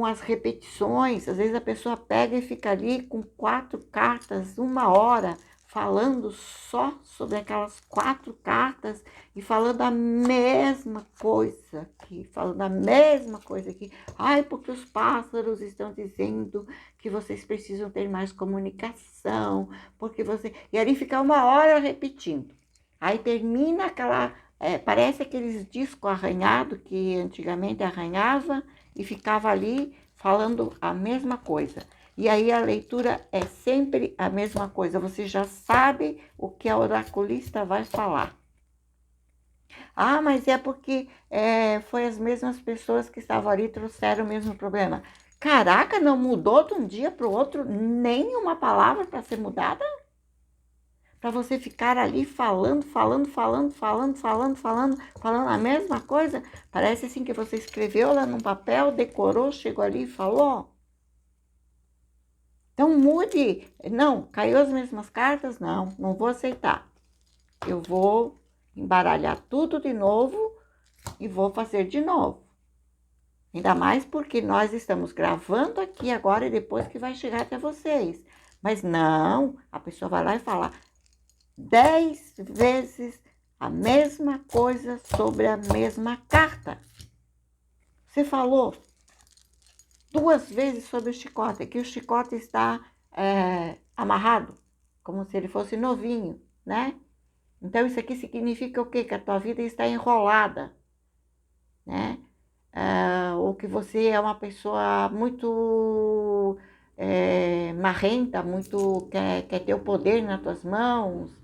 [SPEAKER 1] as repetições. Às vezes a pessoa pega e fica ali com 4 cartas, 1 hora, falando só sobre aquelas 4 cartas e falando a mesma coisa aqui, falando a mesma coisa aqui. Ai, porque os pássaros estão dizendo que vocês precisam ter mais comunicação, porque você... E ali fica 1 hora repetindo. Aí termina aquela... parece aqueles discos arranhados que antigamente arranhava e ficava ali falando a mesma coisa. E aí a leitura é sempre a mesma coisa. Você já sabe o que a oraculista vai falar. Ah, mas é porque foi as mesmas pessoas que estavam ali trouxeram o mesmo problema. Caraca, não mudou de um dia para o outro nenhuma palavra para ser mudada? Para você ficar ali falando a mesma coisa. Parece assim que você escreveu lá no papel, decorou, chegou ali e falou. Então mude. Não, caiu as mesmas cartas? Não vou aceitar. Eu vou embaralhar tudo de novo e vou fazer de novo. Ainda mais porque nós estamos gravando aqui agora e depois que vai chegar até vocês. Mas não, a pessoa vai lá e fala 10 vezes a mesma coisa sobre a mesma carta. Você falou 2 vezes sobre o chicote, que o chicote está amarrado, como se ele fosse novinho, né? Então isso aqui significa o quê? Que a tua vida está enrolada, né? Ou que você é uma pessoa muito marrenta, muito quer ter o poder nas tuas mãos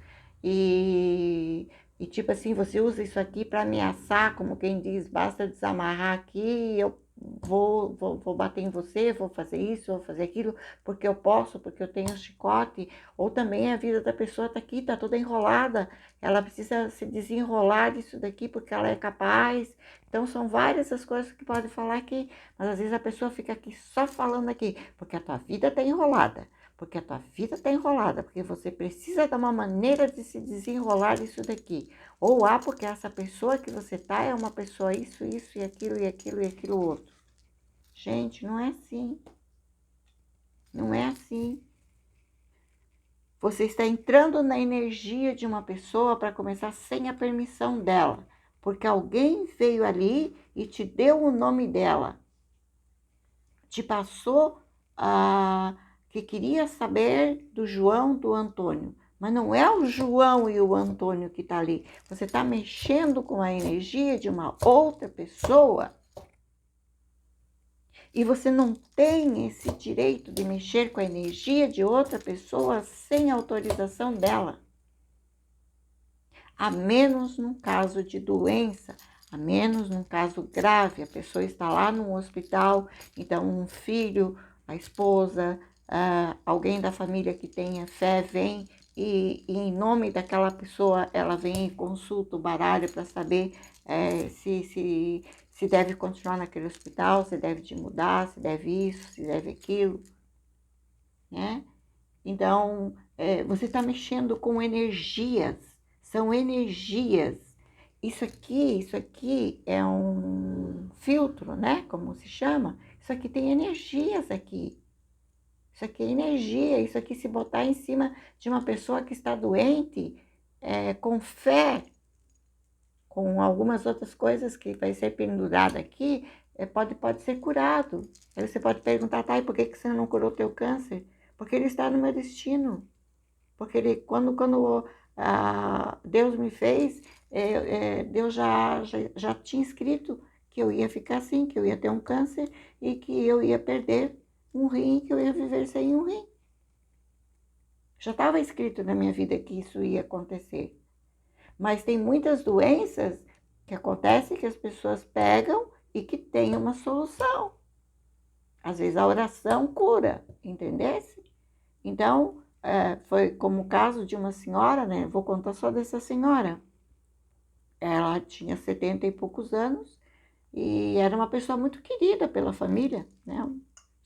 [SPEAKER 1] e tipo assim, você usa isso aqui para ameaçar, como quem diz, basta desamarrar aqui, eu vou bater em você, vou fazer isso, vou fazer aquilo, porque eu posso, porque eu tenho chicote. Ou também a vida da pessoa está aqui, está toda enrolada, ela precisa se desenrolar disso daqui porque ela é capaz. Então são várias as coisas que pode falar aqui, mas às vezes a pessoa fica aqui só falando aqui, porque a tua vida está enrolada, porque a tua vida está enrolada, porque você precisa de uma maneira de se desenrolar disso daqui. Ou porque essa pessoa que você tá é uma pessoa isso e aquilo e aquilo e aquilo outro. Gente, não é assim. Não é assim. Você está entrando na energia de uma pessoa para começar sem a permissão dela, porque alguém veio ali e te deu o nome dela, te passou que queria saber do João, do Antônio. Mas não é o João e o Antônio que está ali. Você está mexendo com a energia de uma outra pessoa E você não tem esse direito de mexer com a energia de outra pessoa sem autorização dela. A menos num caso de doença, a menos num caso grave, a pessoa está lá no hospital, então um filho, a esposa, alguém da família que tenha fé vem e em nome daquela pessoa ela vem e consulta o baralho para saber se deve continuar naquele hospital, se deve de mudar, se deve isso, se deve aquilo, né? Então, você está mexendo com energias, são energias. Isso aqui é um filtro, né? Como se chama? Isso aqui tem energias aqui. Isso aqui é energia, isso aqui se botar em cima de uma pessoa que está doente, com fé, com algumas outras coisas que vai ser pendurada aqui, pode ser curado. Aí você pode perguntar, tá, e por que você não curou o teu câncer? Porque ele está no meu destino. Porque ele, quando Deus me fez, Deus já tinha escrito que eu ia ficar assim, que eu ia ter um câncer e que eu ia perder um rim, que eu ia viver sem um rim. Já estava escrito na minha vida que isso ia acontecer. Mas tem muitas doenças que acontecem que as pessoas pegam e que tem uma solução. Às vezes a oração cura, entendesse? Então, foi como o caso de uma senhora, né? Vou contar só dessa senhora. Ela tinha 70 e poucos anos e era uma pessoa muito querida pela família, né?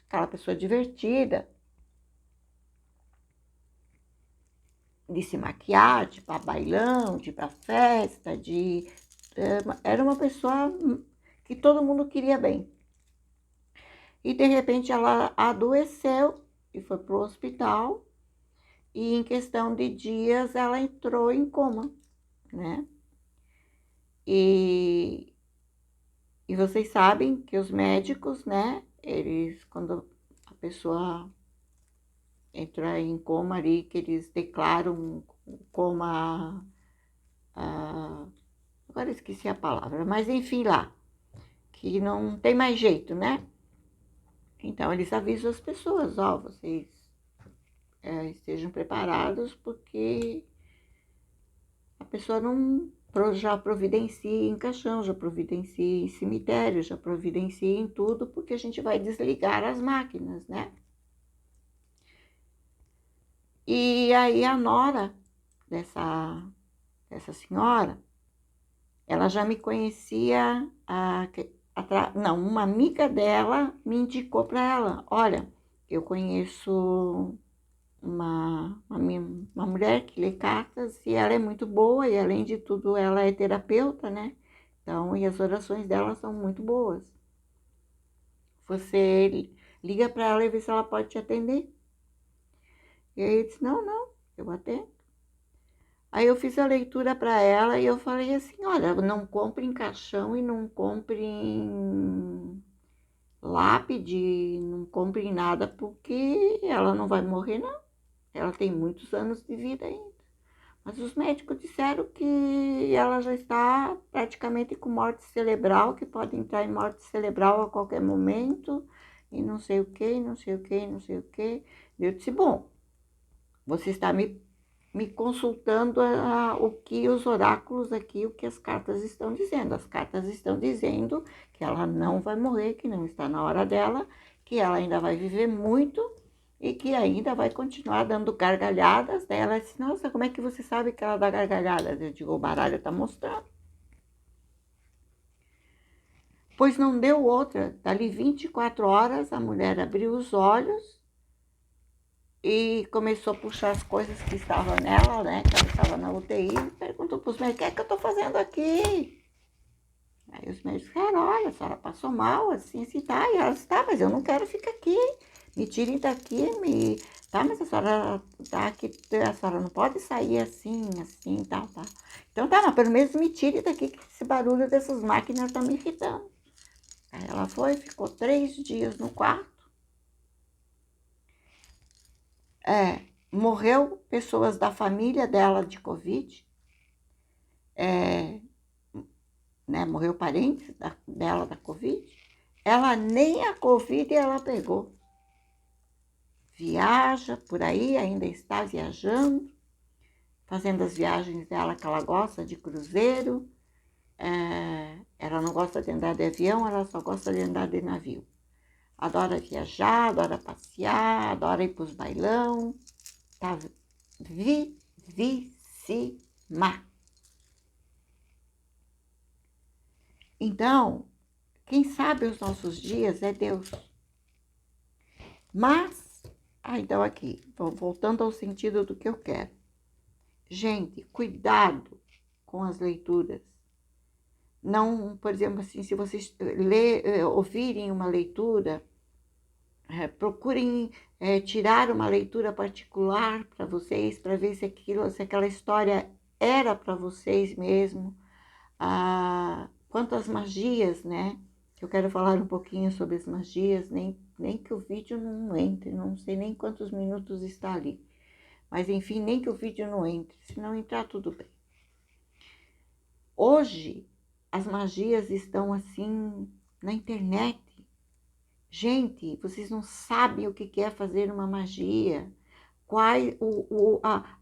[SPEAKER 1] Aquela pessoa divertida, de se maquiar, de ir para bailão, de ir para festa, era uma pessoa que todo mundo queria bem. E de repente ela adoeceu e foi para o hospital e em questão de dias ela entrou em coma, né? E vocês sabem que os médicos, né, eles, quando a pessoa entra em coma ali, que eles declaram coma, agora esqueci a palavra, mas enfim lá, que não tem mais jeito, né? Então eles avisam as pessoas, ó, vocês estejam preparados porque a pessoa não já providencia em caixão, já providencia em cemitério, já providencia em tudo, porque a gente vai desligar as máquinas, né? E aí a nora dessa senhora, ela já me conhecia, não, uma amiga dela me indicou para ela, olha, eu conheço uma mulher que lê cartas e ela é muito boa e além de tudo ela é terapeuta, né? Então, e as orações dela são muito boas. Você liga para ela e vê se ela pode te atender. E aí eu disse, não, eu atendo. Aí eu fiz a leitura para ela e eu falei assim, olha, não compre em caixão e não compre em lápide, não compre em nada, porque ela não vai morrer, não. Ela tem muitos anos de vida ainda. Mas os médicos disseram que ela já está praticamente com morte cerebral, que pode entrar em morte cerebral a qualquer momento, e não sei o que, não sei o que, não sei o que. Eu disse, bom, você está me consultando o que os oráculos aqui, o que as cartas estão dizendo. As cartas estão dizendo que ela não vai morrer, que não está na hora dela, que ela ainda vai viver muito e que ainda vai continuar dando gargalhadas. Daí ela disse, nossa, como é que você sabe que ela dá gargalhadas? Eu digo, o baralho está mostrando. Pois não deu outra. Dali 24 horas, a mulher abriu os olhos e começou a puxar as coisas que estavam nela, né? Que ela estava na UTI, e perguntou para os médicos, o que é que eu estou fazendo aqui? Aí os médicos disseram, olha, a senhora passou mal, assim, tá. E ela disse, tá, mas eu não quero ficar aqui. Me tirem daqui, Tá, mas a senhora tá aqui, a senhora não pode sair assim, tá. Então tá, mas pelo menos me tire daqui, que esse barulho dessas máquinas tá me irritando. Aí ela ficou 3 dias no quarto. Morreu pessoas da família dela de Covid, né, morreu parente dela da Covid. ela nem a Covid ela pegou. Viaja por aí, ainda está viajando, fazendo as viagens dela que ela gosta de cruzeiro. Ela não gosta de andar de avião, ela só gosta de andar de navio. Adora viajar, adora passear, adora ir para os bailão. Tá vivíssima. Então, quem sabe os nossos dias é Deus. Mas, então aqui, voltando ao sentido do que eu quero. Gente, cuidado com as leituras. Não, por exemplo, assim, se vocês ouvirem uma leitura, procurem tirar uma leitura particular para vocês, para ver se aquela história era para vocês mesmo. Quanto às magias, né? Eu quero falar um pouquinho sobre as magias, nem que o vídeo não entre, não sei nem quantos minutos está ali. Mas enfim, nem que o vídeo não entre, se não entrar tudo bem. Hoje, as magias estão assim na internet. Gente, vocês não sabem o que é fazer uma magia, quais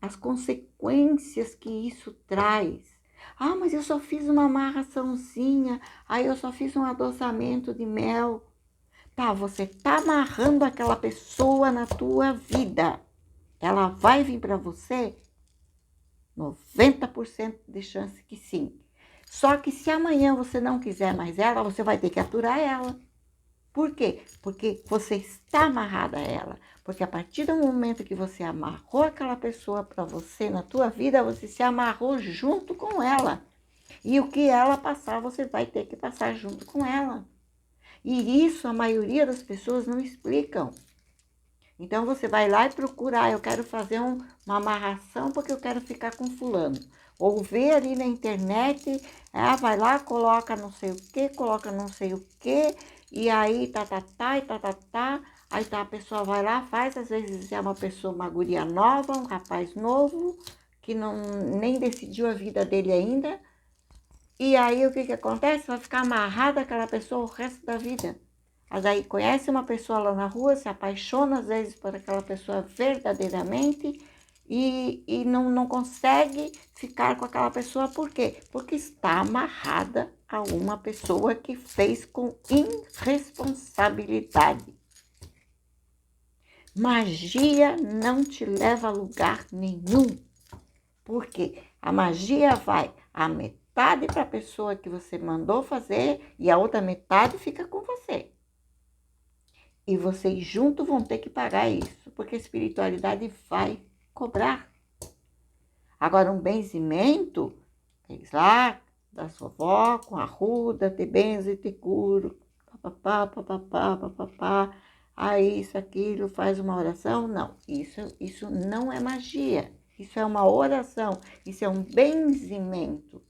[SPEAKER 1] as consequências que isso traz. Ah, mas eu só fiz uma amarraçãozinha, aí eu só fiz um adoçamento de mel. Tá, você tá amarrando aquela pessoa na tua vida. Ela vai vir para você? 90% de chance que sim. Só que se amanhã você não quiser mais ela, você vai ter que aturar ela. Por quê? Porque você está amarrada a ela. Porque a partir do momento que você amarrou aquela pessoa para você na tua vida, você se amarrou junto com ela. E o que ela passar, você vai ter que passar junto com ela. E isso a maioria das pessoas não explicam. Então você vai lá e procura, eu quero fazer uma amarração porque eu quero ficar com fulano. Ou vê ali na internet, vai lá, coloca não sei o que, coloca não sei o que, e aí e tá. Aí tá, a pessoa vai lá, faz, às vezes é uma guria nova, um rapaz novo, que nem decidiu a vida dele ainda. E aí o que acontece? Vai ficar amarrada aquela pessoa o resto da vida. Mas aí conhece uma pessoa lá na rua, se apaixona às vezes por aquela pessoa verdadeiramente e não consegue ficar com aquela pessoa. Por quê? Porque está amarrada a uma pessoa que fez com irresponsabilidade. Magia não te leva a lugar nenhum. Porque a magia vai a metade para a pessoa que você mandou fazer e a outra metade fica com você. E vocês juntos vão ter que pagar isso, porque a espiritualidade vai cobrar. Agora, um benzimento, eles lá, da sua avó, com a ruda, te benzo e te curo, papapá, aí isso, aquilo, faz uma oração. Não, isso não é magia, isso é uma oração, isso é um benzimento.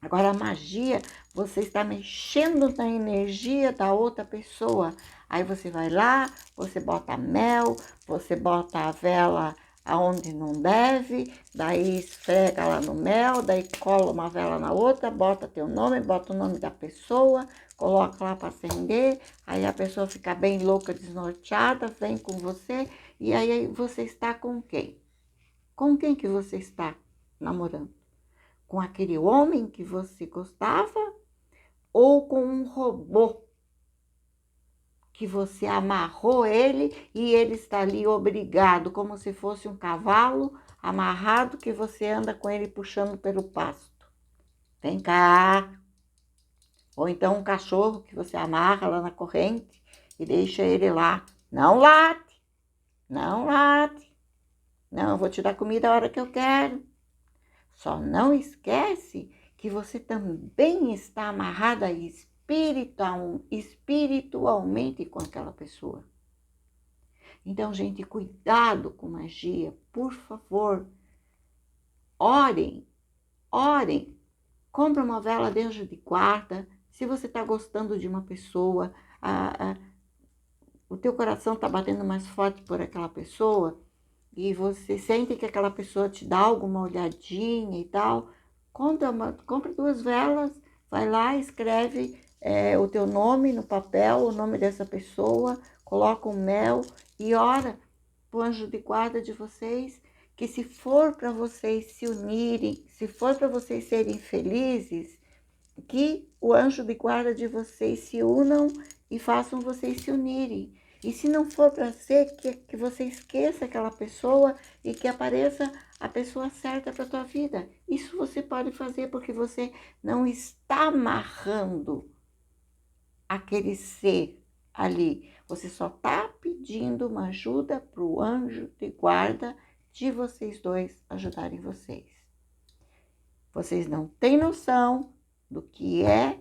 [SPEAKER 1] Agora, a magia, você está mexendo na energia da outra pessoa. Aí você vai lá, você bota mel, você bota a vela aonde não deve, daí esfrega lá no mel, daí cola uma vela na outra, bota teu nome, bota o nome da pessoa, coloca lá para acender, aí a pessoa fica bem louca, desnorteada, vem com você, e aí você está com quem? Com quem que você está namorando? Com aquele homem que você gostava ou com um robô que você amarrou ele e ele está ali obrigado, como se fosse um cavalo amarrado que você anda com ele puxando pelo pasto. Vem cá. Ou então um cachorro que você amarra lá na corrente e deixa ele lá. Não late, não late. Não, eu vou te dar comida a hora que eu quero. Só não esquece que você também está amarrada espiritualmente com aquela pessoa. Então, gente, cuidado com magia, por favor. Orem, compra uma vela de anjo de guarda. Se você está gostando de uma pessoa, o teu coração está batendo mais forte por aquela pessoa, e você sente que aquela pessoa te dá alguma olhadinha e tal, compra 2 velas, vai lá, escreve o teu nome no papel, o nome dessa pessoa, coloca um mel e ora para o anjo de guarda de vocês, que se for para vocês se unirem, se for para vocês serem felizes, que o anjo de guarda de vocês se unam e façam vocês se unirem. E se não for para ser, que você esqueça aquela pessoa e que apareça a pessoa certa para a tua vida. Isso você pode fazer porque você não está amarrando aquele ser ali. Você só está pedindo uma ajuda para o anjo de guarda de vocês dois ajudarem vocês. Vocês não têm noção do que é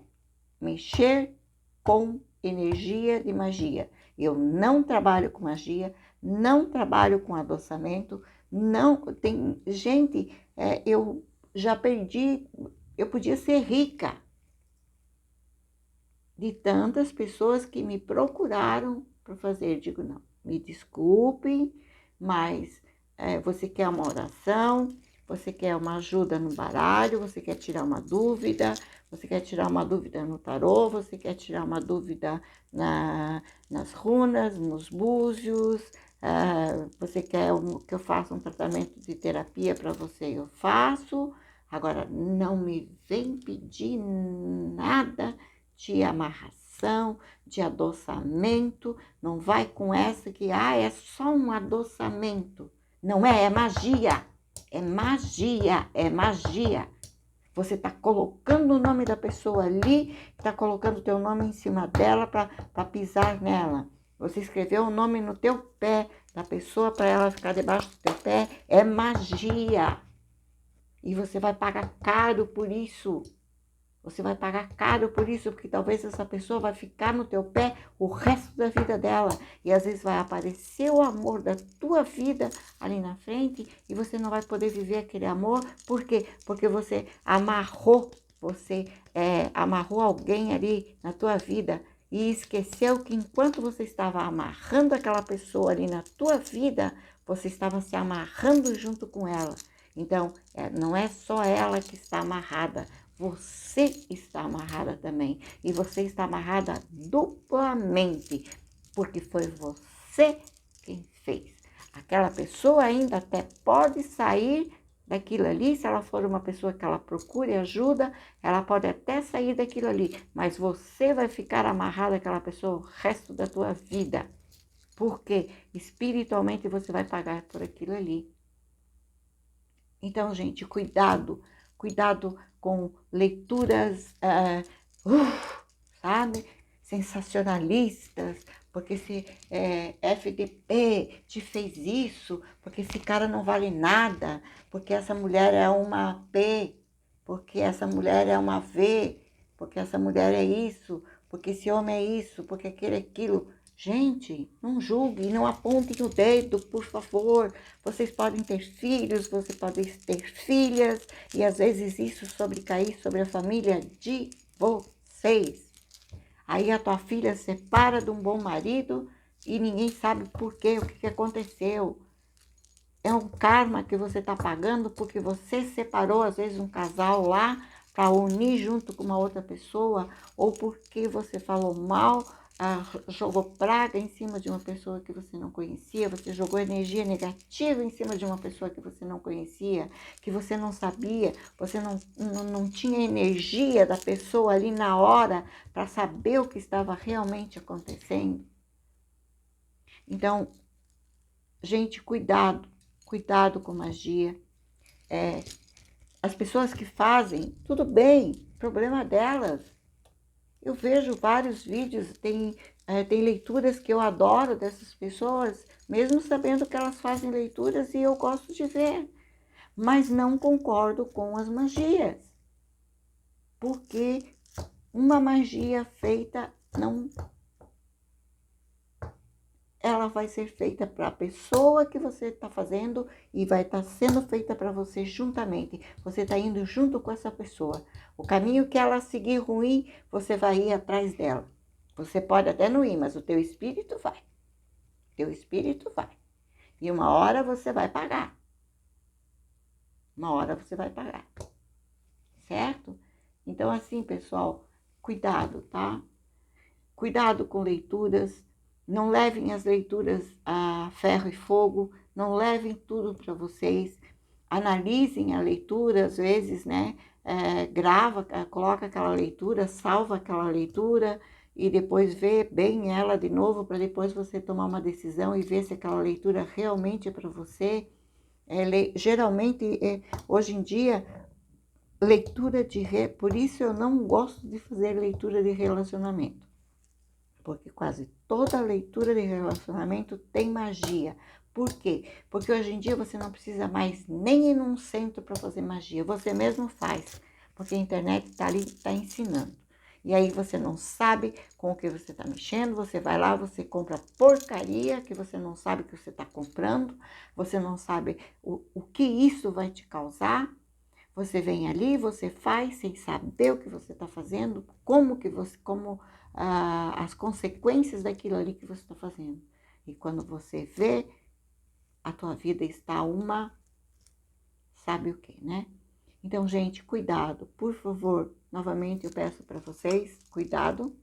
[SPEAKER 1] mexer com energia de magia. Eu não trabalho com magia, não trabalho com adoçamento, não tem gente, eu já perdi, eu podia ser rica de tantas pessoas que me procuraram para fazer. Digo, não, me desculpem, mas você quer uma oração, você quer uma ajuda no baralho, você quer tirar uma dúvida, você quer tirar uma dúvida no tarô, você quer tirar uma dúvida nas runas, nos búzios, você quer que eu faça um tratamento de terapia para você, eu faço. Agora, não me vem pedir nada de amarração, de adoçamento, não vai com essa que, é só um adoçamento. Não é, é magia, é magia, é magia. Você está colocando o nome da pessoa ali, está colocando o teu nome em cima dela para pisar nela. Você escreveu o nome no teu pé da pessoa para ela ficar debaixo do teu pé, é magia. E você vai pagar caro por isso. Você vai pagar caro por isso, porque talvez essa pessoa vai ficar no teu pé o resto da vida dela. E às vezes vai aparecer o amor da tua vida ali na frente e você não vai poder viver aquele amor. Por quê? Porque você amarrou, amarrou alguém ali na tua vida e esqueceu que enquanto você estava amarrando aquela pessoa ali na tua vida, você estava se amarrando junto com ela. Então, não é só ela que está amarrada, você está amarrada também. E você está amarrada duplamente, porque foi você quem fez. Aquela pessoa ainda até pode sair daquilo ali, se ela for uma pessoa que ela procure ajuda, ela pode até sair daquilo ali, mas você vai ficar amarrada àquela pessoa o resto da tua vida, porque espiritualmente você vai pagar por aquilo ali. Então, gente, cuidado com leituras, sabe, sensacionalistas, porque se FDP te fez isso, porque esse cara não vale nada, porque essa mulher é uma P, porque essa mulher é uma V, porque essa mulher é isso, porque esse homem é isso, porque aquele é aquilo. Gente, não julguem, não apontem o dedo, por favor. Vocês podem ter filhos, vocês podem ter filhas, e às vezes isso sobrecair sobre a família de vocês. Aí a tua filha separa de um bom marido e ninguém sabe por quê, o que aconteceu. É um karma que você está pagando porque você separou, às vezes, um casal lá para unir junto com uma outra pessoa, ou porque você falou mal, jogou praga em cima de uma pessoa que você não conhecia, você jogou energia negativa em cima de uma pessoa que você não conhecia, que você não sabia, você não tinha energia da pessoa ali na hora para saber o que estava realmente acontecendo. Então, gente, cuidado com magia. As pessoas que fazem, tudo bem, problema delas. Eu vejo vários vídeos, tem leituras que eu adoro dessas pessoas, mesmo sabendo que elas fazem leituras e eu gosto de ver. Mas não concordo com as magias. Porque uma magia feita ela vai ser feita para a pessoa que você está fazendo e vai estar sendo feita para você juntamente. Você está indo junto com essa pessoa. O caminho que ela seguir ruim, você vai ir atrás dela. Você pode até não ir, mas o teu espírito vai. Teu espírito vai. E uma hora você vai pagar. Uma hora você vai pagar. Certo? Então, assim, pessoal, cuidado, tá? Cuidado com leituras, não levem as leituras a ferro e fogo, não levem tudo para vocês, analisem a leitura, às vezes, né? Grava, coloca aquela leitura, salva aquela leitura e depois vê bem ela de novo para depois você tomar uma decisão e ver se aquela leitura realmente é para você. Geralmente, hoje em dia, por isso eu não gosto de fazer leitura de relacionamento, porque quase toda leitura de relacionamento tem magia. Por quê? Porque hoje em dia você não precisa mais nem ir num centro para fazer magia, você mesmo faz, porque a internet está ali, está ensinando. E aí você não sabe com o que você está mexendo, você vai lá, você compra porcaria que você não sabe que você está comprando, você não sabe o que isso vai te causar. Você vem ali, você faz sem saber o que você está fazendo, como as consequências daquilo ali que você está fazendo. E quando você vê, a tua vida está sabe o que, né? Então, gente, cuidado, por favor. Novamente eu peço para vocês, cuidado.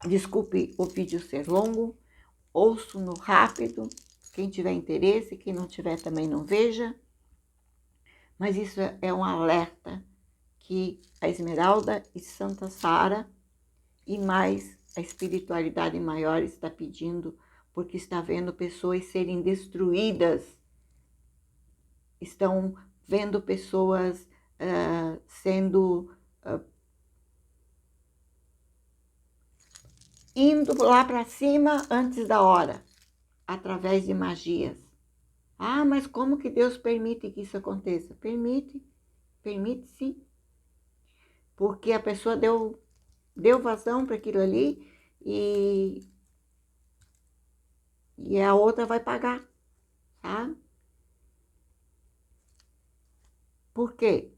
[SPEAKER 1] Desculpe o vídeo ser longo, ouço no rápido. Quem tiver interesse, quem não tiver também não veja. Mas isso é um alerta que a Esmeralda e Santa Sara e mais a espiritualidade maior está pedindo, porque está vendo pessoas serem destruídas, estão vendo pessoas sendo indo lá para cima antes da hora, através de magias. Ah, mas como que Deus permite que isso aconteça? Permite sim, porque a pessoa deu vazão para aquilo ali e a outra vai pagar, tá? Por quê?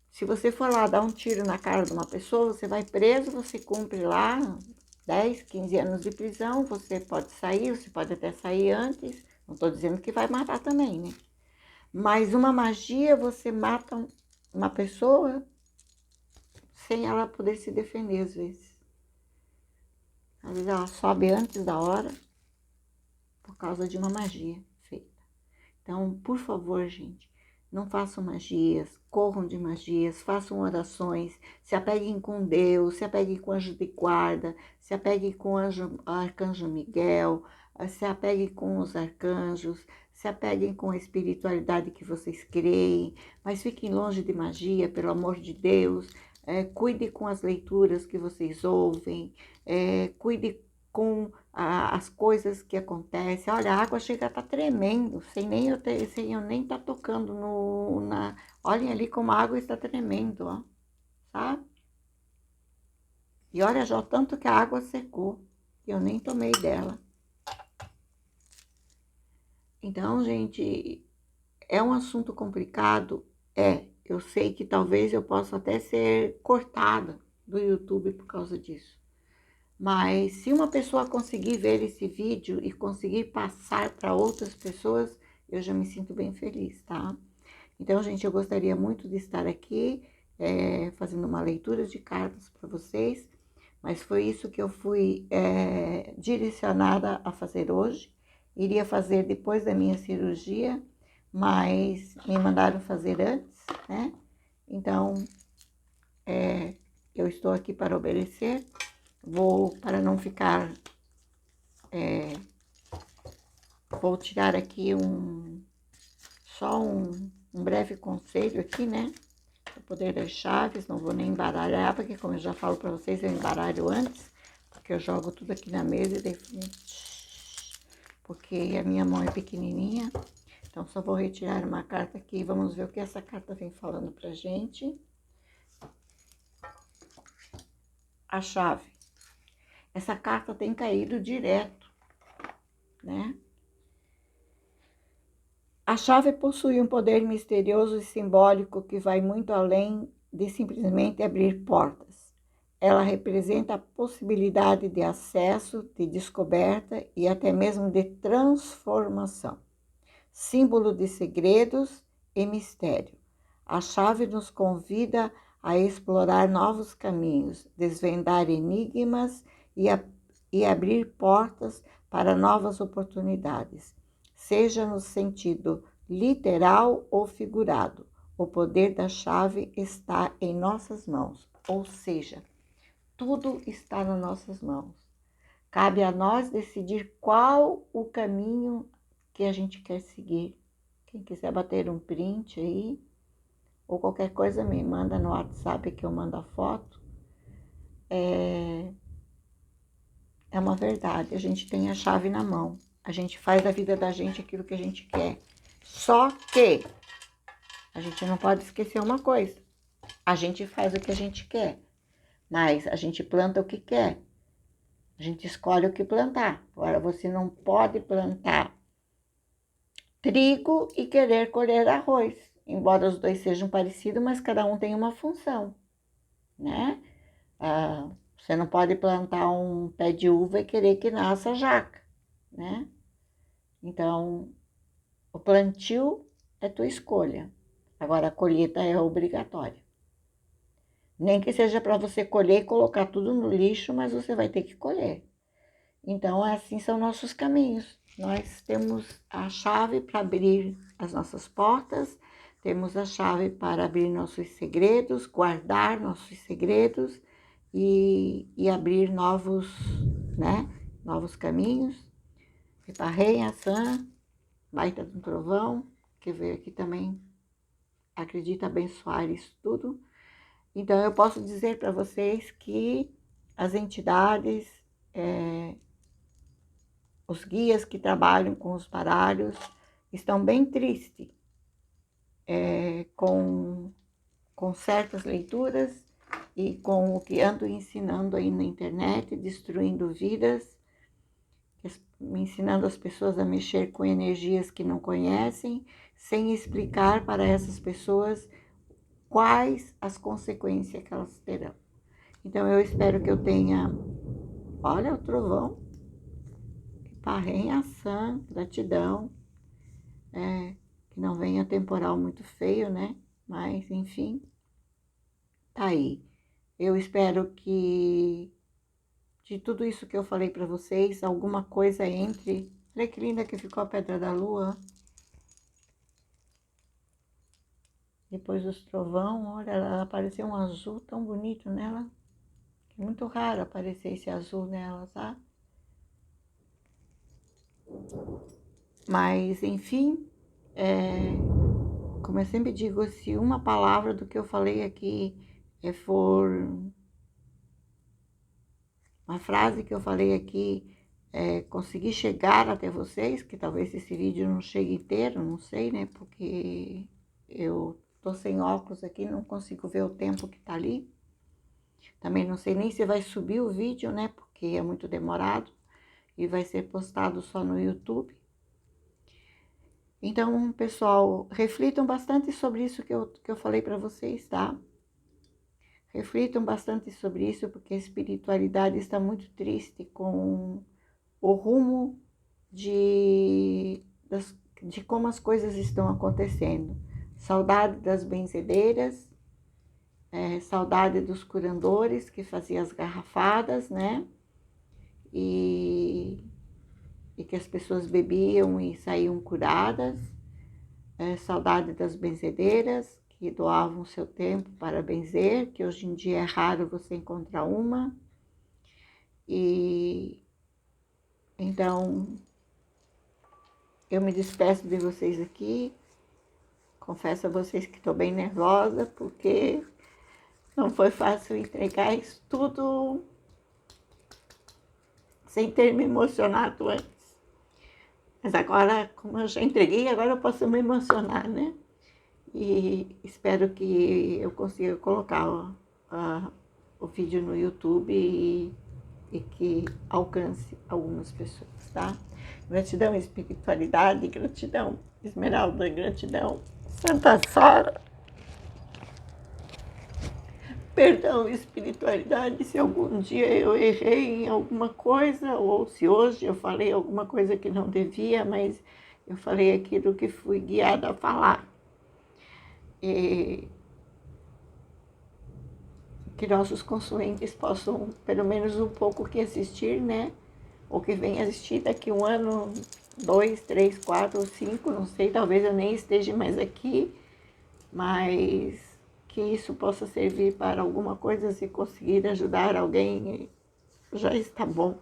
[SPEAKER 1] Se você for lá dar um tiro na cara de uma pessoa, você vai preso, você cumpre lá 10, 15 anos de prisão, você pode sair, você pode até sair antes, não estou dizendo que vai matar também, né? Mas uma magia, você mata uma pessoa sem ela poder se defender, às vezes. Às vezes ela sobe antes da hora por causa de uma magia feita. Então, por favor, gente, não façam magias, corram de magias, façam orações, se apeguem com Deus, se apeguem com o anjo de guarda, se apeguem com o arcanjo Miguel, se apeguem com os arcanjos, se apeguem com a espiritualidade que vocês creem, mas fiquem longe de magia, pelo amor de Deus. Cuide com as leituras que vocês ouvem, cuide com as coisas que acontecem. Olha, a água chega a estar tremendo, sem eu nem estar tocando Olhem ali como a água está tremendo, ó, sabe? E olha já o tanto que a água secou, eu nem tomei dela. Então, gente, é um assunto complicado? Eu sei que talvez eu possa até ser cortada do YouTube por causa disso. Mas se uma pessoa conseguir ver esse vídeo e conseguir passar para outras pessoas, eu já me sinto bem feliz, tá? Então, gente, eu gostaria muito de estar aqui fazendo uma leitura de cartas para vocês, mas foi isso que eu fui direcionada a fazer hoje. Iria fazer depois da minha cirurgia, mas me mandaram fazer antes, né? Então, eu estou aqui para obedecer. Para não ficar, vou tirar aqui só um breve conselho aqui, né? Para poder das chaves, não vou nem embaralhar, porque como eu já falo para vocês, eu embaralho antes, porque eu jogo tudo aqui na mesa e daí, porque a minha mão é pequenininha. Então, só vou retirar uma carta aqui, vamos ver o que essa carta vem falando pra gente. A chave. Essa carta tem caído direto, né? A chave possui um poder misterioso e simbólico que vai muito além de simplesmente abrir portas. Ela representa a possibilidade de acesso, de descoberta e até mesmo de transformação. Símbolo de segredos e mistério. A chave nos convida a explorar novos caminhos, desvendar enigmas e abrir portas para novas oportunidades, seja no sentido literal ou figurado. O poder da chave está em nossas mãos, ou seja, tudo está nas nossas mãos. Cabe a nós decidir qual o caminho que a gente quer seguir. Quem quiser bater um print aí, ou qualquer coisa, me manda no WhatsApp que eu mando a foto. É uma verdade, a gente tem a chave na mão. A gente faz da vida da gente aquilo que a gente quer. Só que a gente não pode esquecer uma coisa. A gente faz o que a gente quer, mas a gente planta o que quer. A gente escolhe o que plantar. Agora, você não pode plantar trigo e querer colher arroz. Embora os dois sejam parecidos, mas cada um tem uma função, né? Você não pode plantar um pé de uva e querer que nasça jaca, né? Então, o plantio é tua escolha. Agora, a colheita é obrigatória. Nem que seja para você colher e colocar tudo no lixo, mas você vai ter que colher. Então, assim são nossos caminhos. Nós temos a chave para abrir as nossas portas, temos a chave para abrir nossos segredos, guardar nossos segredos e abrir novos, né? Novos caminhos. Eparrei, Assã, baita de um trovão, que veio aqui também, acredita abençoar isso tudo. Então, eu posso dizer para vocês que as entidades, os guias que trabalham com os baralhos, estão bem tristes com certas leituras e com o que ando ensinando aí na internet, destruindo vidas, me ensinando as pessoas a mexer com energias que não conhecem, sem explicar para essas pessoas quais as consequências que elas terão. Então, eu espero que eu tenha... Olha o trovão. Parrém, Assã, gratidão. Que não venha temporal muito feio, né? Mas, enfim, tá aí. Eu espero que de tudo isso que eu falei para vocês, alguma coisa entre... Olha que linda que ficou a Pedra da Lua. Depois dos trovão, olha, ela apareceu um azul tão bonito nela. É muito raro aparecer esse azul nela, tá? Mas, enfim, como eu sempre digo, se uma palavra do que eu falei aqui for... Uma frase que eu falei aqui conseguir chegar até vocês, que talvez esse vídeo não chegue inteiro, não sei, né? Porque eu tô sem óculos aqui, não consigo ver o tempo que tá ali. Também não sei nem se vai subir o vídeo, né? Porque é muito demorado e vai ser postado só no YouTube. Então, pessoal, reflitam bastante sobre isso que eu falei para vocês, tá? Reflitam bastante sobre isso, porque a espiritualidade está muito triste com o rumo de como as coisas estão acontecendo. Saudade das benzedeiras, saudade dos curandores que faziam as garrafadas, né? E que as pessoas bebiam e saíam curadas. Saudade das benzedeiras que doavam seu tempo para benzer, que hoje em dia é raro você encontrar uma. E então eu me despeço de vocês aqui. Confesso a vocês que estou bem nervosa, porque não foi fácil entregar isso tudo sem ter me emocionado antes. Mas agora, como eu já entreguei, agora eu posso me emocionar, né? E espero que eu consiga colocar o vídeo no YouTube e que alcance algumas pessoas, tá? Gratidão, espiritualidade, gratidão, Esmeralda, gratidão, Santa Sara. Perdão, espiritualidade, se algum dia eu errei em alguma coisa, ou se hoje eu falei alguma coisa que não devia, mas eu falei aquilo que fui guiada a falar. que nossos consulentes possam, pelo menos um pouco que assistir, né? Ou que venha assistir daqui um ano, 2, 3, 4 ou 5, não sei, talvez eu nem esteja mais aqui, mas que isso possa servir para alguma coisa, se conseguir ajudar alguém, já está bom.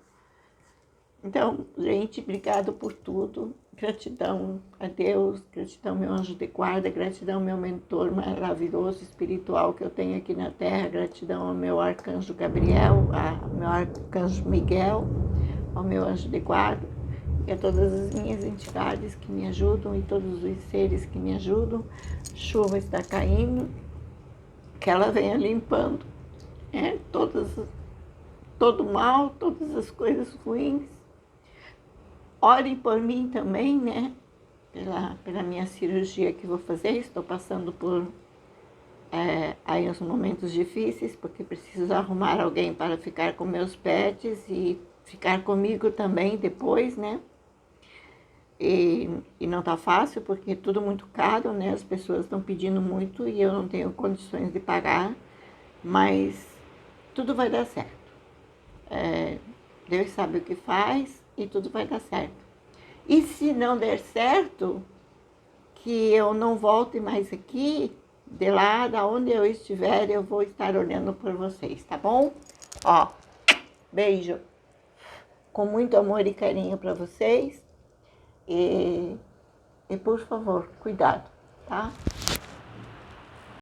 [SPEAKER 1] Então, gente, obrigado por tudo. Gratidão a Deus, gratidão meu anjo de guarda, gratidão meu mentor maravilhoso espiritual que eu tenho aqui na Terra, gratidão ao meu arcanjo Gabriel, ao meu arcanjo Miguel, ao meu anjo de guarda e a todas as minhas entidades que me ajudam e todos os seres que me ajudam. Chuva está caindo, que ela venha limpando todo mal, todas as coisas ruins. Orem por mim também, né? Pela minha cirurgia que vou fazer. Estou passando por aí uns momentos difíceis, porque preciso arrumar alguém para ficar com meus pets e ficar comigo também depois, né? E não tá fácil, porque é tudo muito caro, né? As pessoas estão pedindo muito e eu não tenho condições de pagar, mas tudo vai dar certo. Deus sabe o que faz e tudo vai dar certo. E se não der certo, que eu não volte mais aqui, de lá, da onde eu estiver, eu vou estar olhando por vocês, tá bom? Ó, beijo com muito amor e carinho para vocês e por favor, cuidado, tá?